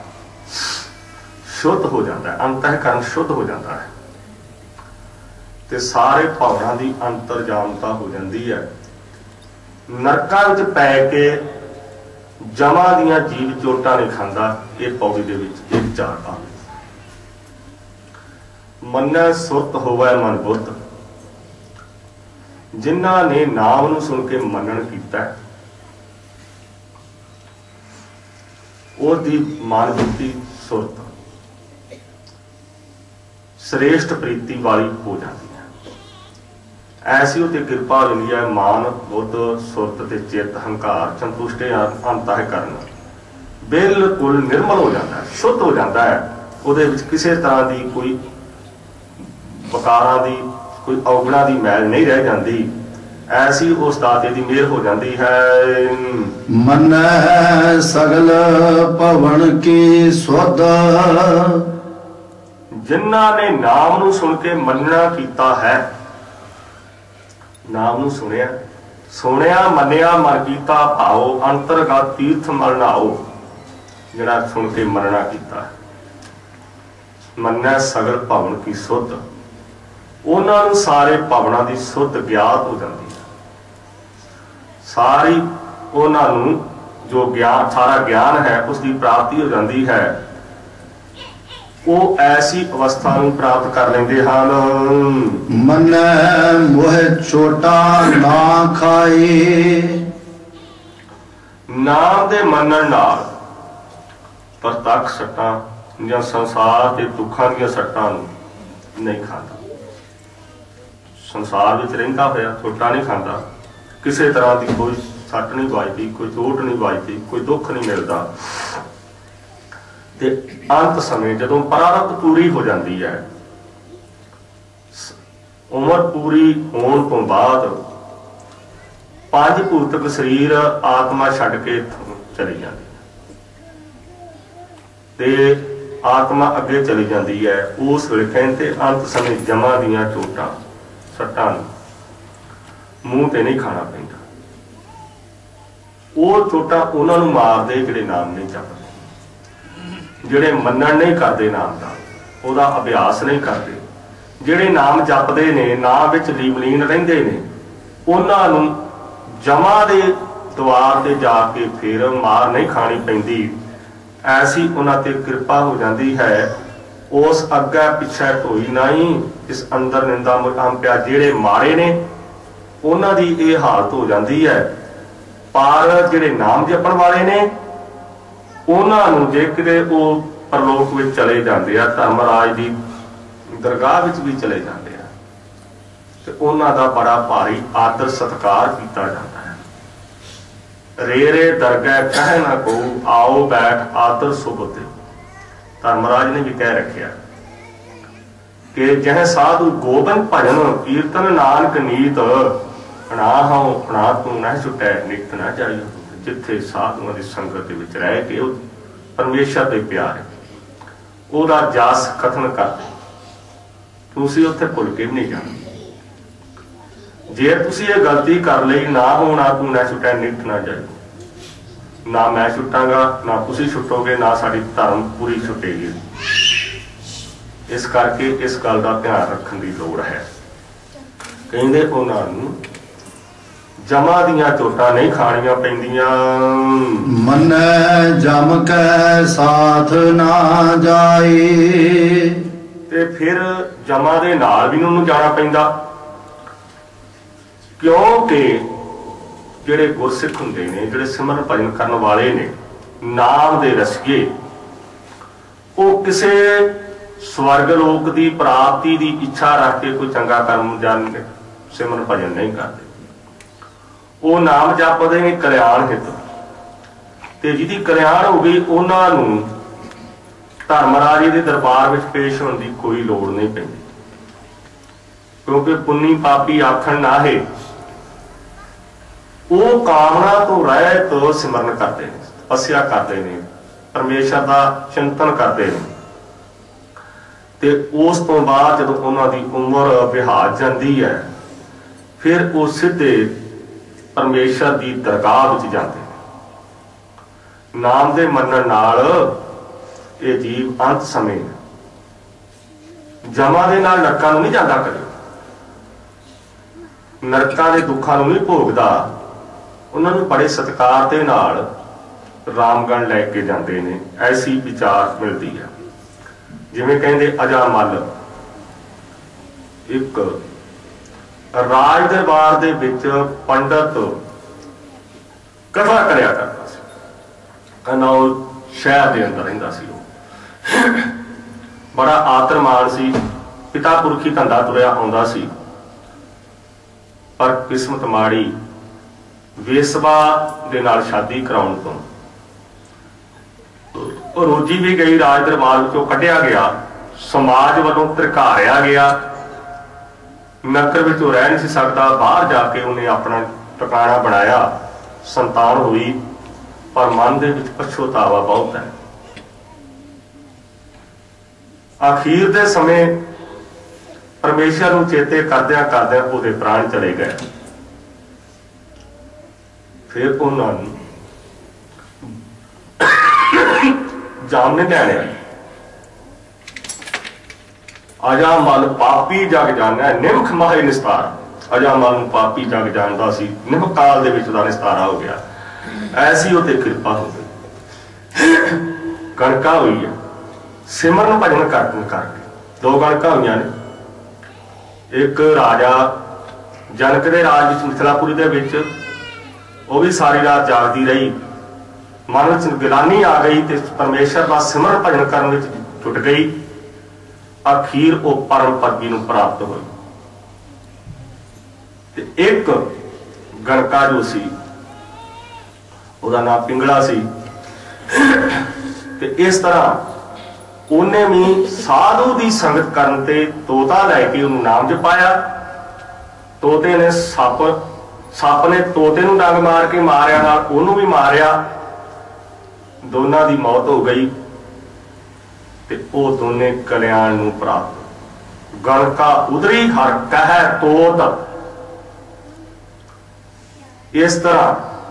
ਸ਼ੁੱਧ ਹੋ ਜਾਂਦਾ ਹੈ, ਅੰਤःਕਰਨ ਸ਼ੁੱਧ ਹੋ ਜਾਂਦਾ ਹੈ ਤੇ ਸਾਰੇ ਭਾਵਾਂ ਦੀ ਅੰਤਰਜਾਮਤਾ ਹੋ ਜਾਂਦੀ ਹੈ। ਨਰਕਾਂ ਵਿੱਚ ਪੈ ਕੇ ਜਮਾਂ ਦੀਆਂ ਜੀਵ ਚੋਟਾਂ ਨਹੀਂ ਖਾਂਦਾ। ਇਹ ਪੌੜੀ ਦੇ ਵਿੱਚ ਇਹ ਵਿਚਾਰ ਆ। ਮੰਨੈ ਸੁਰਤ ਹੋਵੇ ਮਨ ਬੁੱਧ। ਜਿਨ੍ਹਾਂ ਨੇ ਨਾਮ ਨੂੰ ਸੁਣ ਕੇ ਮੰਨਣ ਕੀਤਾ ਉਹਦੀ ਮਨ ਬੁੱਧੀ ਸੁਰਤ श्रेष्ठ प्रीति वाली हो जाती है। ऐसी उते कृपा हो जाती है। मान बुद्ध सुरत ते चित हंकार संतुष्टे अंतःकरण बिल्कुल निर्मल हो जाता है, शुद्ध हो जाता है। ਉਹਦੇ ਵਿੱਚ ਕਿਸੇ ਤਰ੍ਹਾਂ ਦੀ ਕੋਈ ਵਕਾਰਾਂ ਦੀ ਕੋਈ ਔਗਣਾ ਦੀ ਮੈਲ ਨਹੀਂ ਰਹਿ ਜਾਂਦੀ। ਐਸੀ ਉਸ ਦਾਤੇ ਦੀ ਮਿਹਰ ਹੋ ਜਾਂਦੀ ਹੈ। ਮੰਨੈ ਸਗਲ ਭਵਨ ਕੀ ਸੁਧ। ਜਿਨ੍ਹਾਂ ਨੇ ਨਾਮ ਨੂੰ ਸੁਣ ਕੇ ਮੰਨਣਾ ਕੀਤਾ ਹੈ, ਨਾਮ ਨੂੰ ਸੁਣਿਆ ਮੰਨਿਆ ਮਨ ਕੀਤਾ ਭਾਓ ਅੰਤਰਗਤ ਤੀਰਥ ਮਲ ਨਹਾਓ। ਜਿਹੜਾ ਸੁਣ ਕੇ ਮੰਨਣਾ ਕੀਤਾ ਹੈ। ਮੰਨੈ ਸਗਲ ਭਵਨ ਕੀ ਸੁਧ। ਉਹਨਾਂ ਨੂੰ ਸਾਰੇ ਭਵਨਾਂ ਦੀ ਸੁਧ ਗਿਆਤ ਹੋ ਜਾਂਦੀ ਹੈ। ਸਾਰੀ ਉਹਨਾਂ ਨੂੰ ਜੋ ਗਿਆਨ ਸਾਰਾ ਗਿਆਨ ਹੈ ਉਸ ਦੀ ਪ੍ਰਾਪਤੀ ਹੋ ਜਾਂਦੀ ਹੈ। ਉਹ ਐਸੀ ਅਵਸਥਾ ਨੂੰ ਪ੍ਰਾਪਤ ਕਰ ਲੈਂਦੇ ਹਨ। ਮੰਨੈ ਮੋਹ ਛੋਟਾ ਨਾ ਖਾਏ। ਨਾਮ ਦੇ ਮੰਨਣ ਨਾਲ ਪ੍ਰਤੱਖ ਸੱਟਾਂ ਜਾਂ ਸੰਸਾਰ ਦੇ ਦੁੱਖਾਂ ਦੀਆਂ ਸੱਟਾਂ ਨੂੰ ਨਹੀਂ ਖਾਂਦਾ। ਸੰਸਾਰ ਵਿੱਚ ਰਹਿੰਦਾ ਹੋਇਆ ਛੋਟਾ ਨਹੀਂ ਖਾਂਦਾ। ਕਿਸੇ ਤਰ੍ਹਾਂ ਦੀ ਕੋਈ ਸੱਟ ਨਹੀਂ ਵੱਜਦੀ, ਕੋਈ ਚੋਟ ਨਹੀਂ ਵੱਜਦੀ, ਕੋਈ ਦੁੱਖ ਨਹੀਂ ਮਿਲਦਾ। ਤੇ ਅੰਤ ਸਮੇਂ ਜਦੋਂ ਪ੍ਰਾਰਬਧ ਪੂਰੀ ਹੋ ਜਾਂਦੀ ਹੈ, ਉਮਰ ਪੂਰੀ ਹੋਣ ਤੋਂ ਬਾਅਦ ਪੰਜ ਭੂਤਕ ਸਰੀਰ ਆਤਮਾ ਛੱਡ ਕੇ ਚਲੀ ਜਾਂਦੀ ਤੇ ਆਤਮਾ ਅੱਗੇ ਚਲੀ ਜਾਂਦੀ ਹੈ। ਉਸ ਵੇਲੇ ਕਹਿੰਦੇ ਅੰਤ ਸਮੇਂ ਜਮਾਂ ਦੀਆਂ ਚੋਟਾਂ ਸੱਟਾਂ ਨੂੰ ਮੂੰਹ ਤੇ ਨਹੀਂ ਖਾਣਾ ਪੈਂਦਾ। ਉਹ ਚੋਟਾਂ ਉਹਨਾਂ ਨੂੰ ਮਾਰਦੇ ਜਿਹੜੇ ਨਾਮ ਨਹੀਂ ਜਪਦੇ, ਜਿਹੜੇ ਮੰਨਣ ਨਹੀਂ ਕਰਦੇ ਨਾਮ ਦਾ, ਉਹਦਾ ਅਭਿਆਸ ਨਹੀਂ ਕਰਦੇ। ਜਿਹੜੇ ਨਾਮ ਜਪਦੇ ਨੇ, ਨਾਮ ਵਿੱਚ ਲੀਨ ਰਹਿੰਦੇ ਨੇ, ਉਹਨਾਂ ਨੂੰ ਜਮਾਂ ਦੇ ਦੁਆਰ ਤੇ ਜਾ ਕੇ ਫਿਰ ਮਾਰ ਨਹੀਂ ਖਾਣੀ ਪੈਂਦੀ। ਐਸੀ ਉਹਨਾਂ ਤੇ ਕਿਰਪਾ ਹੋ ਜਾਂਦੀ ਹੈ। ਉਸ ਅੱਗਾ ਪਿੱਛੇ ਢੋਈ ਨਹੀਂ, ਇਸ ਅੰਦਰ ਨਿੰਦਾ ਮੁਕਾਮ ਪਿਆ। ਜਿਹੜੇ ਮਾਰੇ ਨੇ ਉਹਨਾਂ ਦੀ ਇਹ ਹਾਲਤ ਹੋ ਜਾਂਦੀ ਹੈ। ਪਰ ਜਿਹੜੇ ਨਾਮ ਜਪਣ ਵਾਲੇ ਨੇ ਉਹਨਾਂ ਨੂੰ ਜੇ ਕਿਤੇ ਉਹ ਪਰਲੋਕ ਵਿੱਚ ਚਲੇ ਜਾਂਦੇ ਆ, ਧਰਮਰਾਜ ਦੀ ਦਰਗਾਹ ਵਿੱਚ ਵੀ ਚਲੇ ਜਾਂਦੇ ਆ, ਤੇ ਉਹਨਾਂ ਦਾ ਬੜਾ ਭਾਰੀ ਆਦਰ ਸਤਿਕਾਰ ਕੀਤਾ ਜਾਂਦਾ ਹੈ। ਰੇ ਰੇ ਦਰਗਾਹ ਕਹਿ ਨਾ ਕੋ ਆਓ ਬੈਠ ਆਦਰ ਸੁਭਤੇ। ਧਰਮਰਾਜ ਨੇ ਵੀ ਕਹਿ ਰੱਖਿਆ ਕਿ ਜਹ ਸਾਧੂ ਗੋਬਿੰਦ ਭਜਨ ਕੀਰਤਨ ਨਾਨਕ ਨੀਤ ਅਣਾ ਹਉ ਅਣਾ ਤੂੰ ਨਾ ਛੁਟੈ ਨਿਤ ਨਾ ਜਾਈਓ। ਜਿੱਥੇ ਸਾਧੂਆਂ ਦੀ ਸੰਗਤ ਦੇ ਵਿੱਚ ਰਹਿ ਕੇ ਉਹ ਪਰਮੇਸ਼ਰ ਦੇ ਪਿਆਰੇ ਉਹਦਾ ਜਸ ਕਥਨ ਕਰਦੇ, ਤੁਸੀਂ ਉੱਥੇ ਭੁੱਲ ਕੇ ਵੀ ਨਹੀਂ ਜਾਣਾ। ਜੇ ਤੁਸੀਂ ਇਹ ਗਲਤੀ ਕਰ ਲਈ, ਨਾ ਹੋਣਾ ਤੂੰ ਨਾ ਛੁਟੈ ਨਿਤ ਨਾ ਜਾਈਓ। ਨਾ ਮੈਂ ਛੁੱਟਾਂਗਾ, ਨਾ ਤੁਸੀਂ ਛੁੱਟੋਗੇ, ਨਾ ਸਾਡੀ ਧਰਮ ਪੂਰੀ ਛੁੱਟੇਗੀ। ਇਸ ਕਰਕੇ ਇਸ ਗੱਲ ਦਾ ਧਿਆਨ ਰੱਖਣ ਦੀ ਲੋੜ ਹੈ। ਕਹਿੰਦੇ ਉਹਨਾਂ ਨੂੰ ਜਮਾਂ ਦੀਆਂ ਚੋਟਾਂ ਨਹੀਂ ਖਾਣੀਆਂ ਪੈਂਦੀਆਂ। ਮੰਨੈ ਜਮ ਕੈ ਸਾਥ ਨਾ ਜਾਏ। ਤੇ ਫਿਰ ਜਮਾਂ ਦੇ ਨਾਲ ਵੀ ਉਹਨੂੰ ਜਾਣਾ ਪੈਂਦਾ, ਕਿਉਂਕਿ ਜਿਹੜੇ ਗੁਰਸਿੱਖ ਹੁੰਦੇ ਨੇ, ਜਿਹੜੇ ਸਿਮਰਨ ਭਜਨ ਕਰਨ ਵਾਲੇ ਨੇ, ਨਾਮ ਦੇ ਰਸੀਏ, ਉਹ ਕਿਸੇ ਸਵਰਗ ਲੋਕ ਦੀ ਪ੍ਰਾਪਤੀ ਦੀ ਇੱਛਾ ਰੱਖ ਕੇ ਕੋਈ ਚੰਗਾ ਕਰਮ ਜਾਂ ਸਿਮਰਨ ਭਜਨ ਨਹੀਂ ਕਰਦੇ। ਉਹ ਨਾਮ ਜਪਦੇ ਨੇ ਕਲਿਆਣ ਹਿਤ, ਤੇ ਜਿਹਦੀ ਕਲਿਆਣ ਹੋ ਗਈ ਉਹਨਾਂ ਨੂੰ धर्मराजे के दरबार में पेश होने की कोई लोड़ नहीं पैंदी, क्योंकि पुन्नी पापी आखण ना है, वो कामना तो रहत सिमरन करते हैं, तपस्या करते हैं, परमेश्वर का चिंतन करते हैं। ते उस तो बाद जदों उन्हां दी उम्र बिहाज जाती है, फिर वो सीधे परमेश्वर की दरगाह विच जाते हैं। नाम दे मनण नाल ये जीव अंत समय जमा दे नाल नरकां नूं नहीं जांदा, कदे नरकां दे दुखां नूं नहीं भोगदा, उन्हां नूं बड़े सत्कार दे नाल रामगण लैके जाते हैं। ऐसी विचार मिलती है। जिवें कहंदे अजामल एक राज दरबार दे विच पंडित कथा करया करता सी, कनौज शहर दे अंदर रहिंदा सी। बड़ा आदरमान सी, पिता पुरखी धंधा तुरिया आउंदा सी, पर किस्मत माड़ी वेसवा दे नाल शादी कराउण तों रोजी भी गई, राज दरबार विचों कढ़िया गया, समाज वालों धिक्कारिया गया, नगर विचों रह नहीं सकता, बाहर जाके उन्हें अपना ठिकाना बनाया, संतान हुई, पर मन दे विच पछतावा बहुत है। आखिर दे समय परमेश्वर नूं चेते करदियां करदियां उहदे प्राण चले गए। फिर उन्होंने जामने ध्यान अजामल पापी जग जाना निमख माहे निस्तार। अजामल पापी जग जानता सी, निमख काल दे विच उहदा निस्तारा हो गया। ऐसी उते कृपा हो गई। कणका हुई है सिमरन भजन करके, दो कणका हुई ने। एक राजा जनक दे राज विच मिथिलापुरी दे विच वो भी सारी रात जागती रही, मन में गिलानी आ गई तो परमेश्वर का सिमरन भजन करने जुट गई। अखीर वो परम पदवी नूं प्राप्त हुई। एक गणका जो सी उहदा नाम पिंगला सी, ते इस तरह उन्हें भी साधु की संगत करन ते तोता लैके उन्होंने नाम जपाया। तोते ने सप ने तोते नूं डंग मार के मारिया, नाल उहनूं भी मारिया, दोनों की मौत हो गई ते वो दोने कल्याण नूं प्राप्त। गणका उदरी हर कह तोत। इस तरह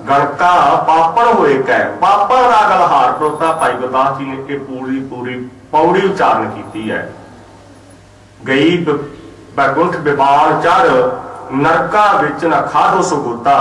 गणका पापण होए कह, पापण दा गलहार प्रोता भाई गुरदास जी ने ये पूरी पूरी पौड़ी उच्चारण की है। गई बैकुंठ बिबान चढ़, नरका विच न खाधो सुगुता,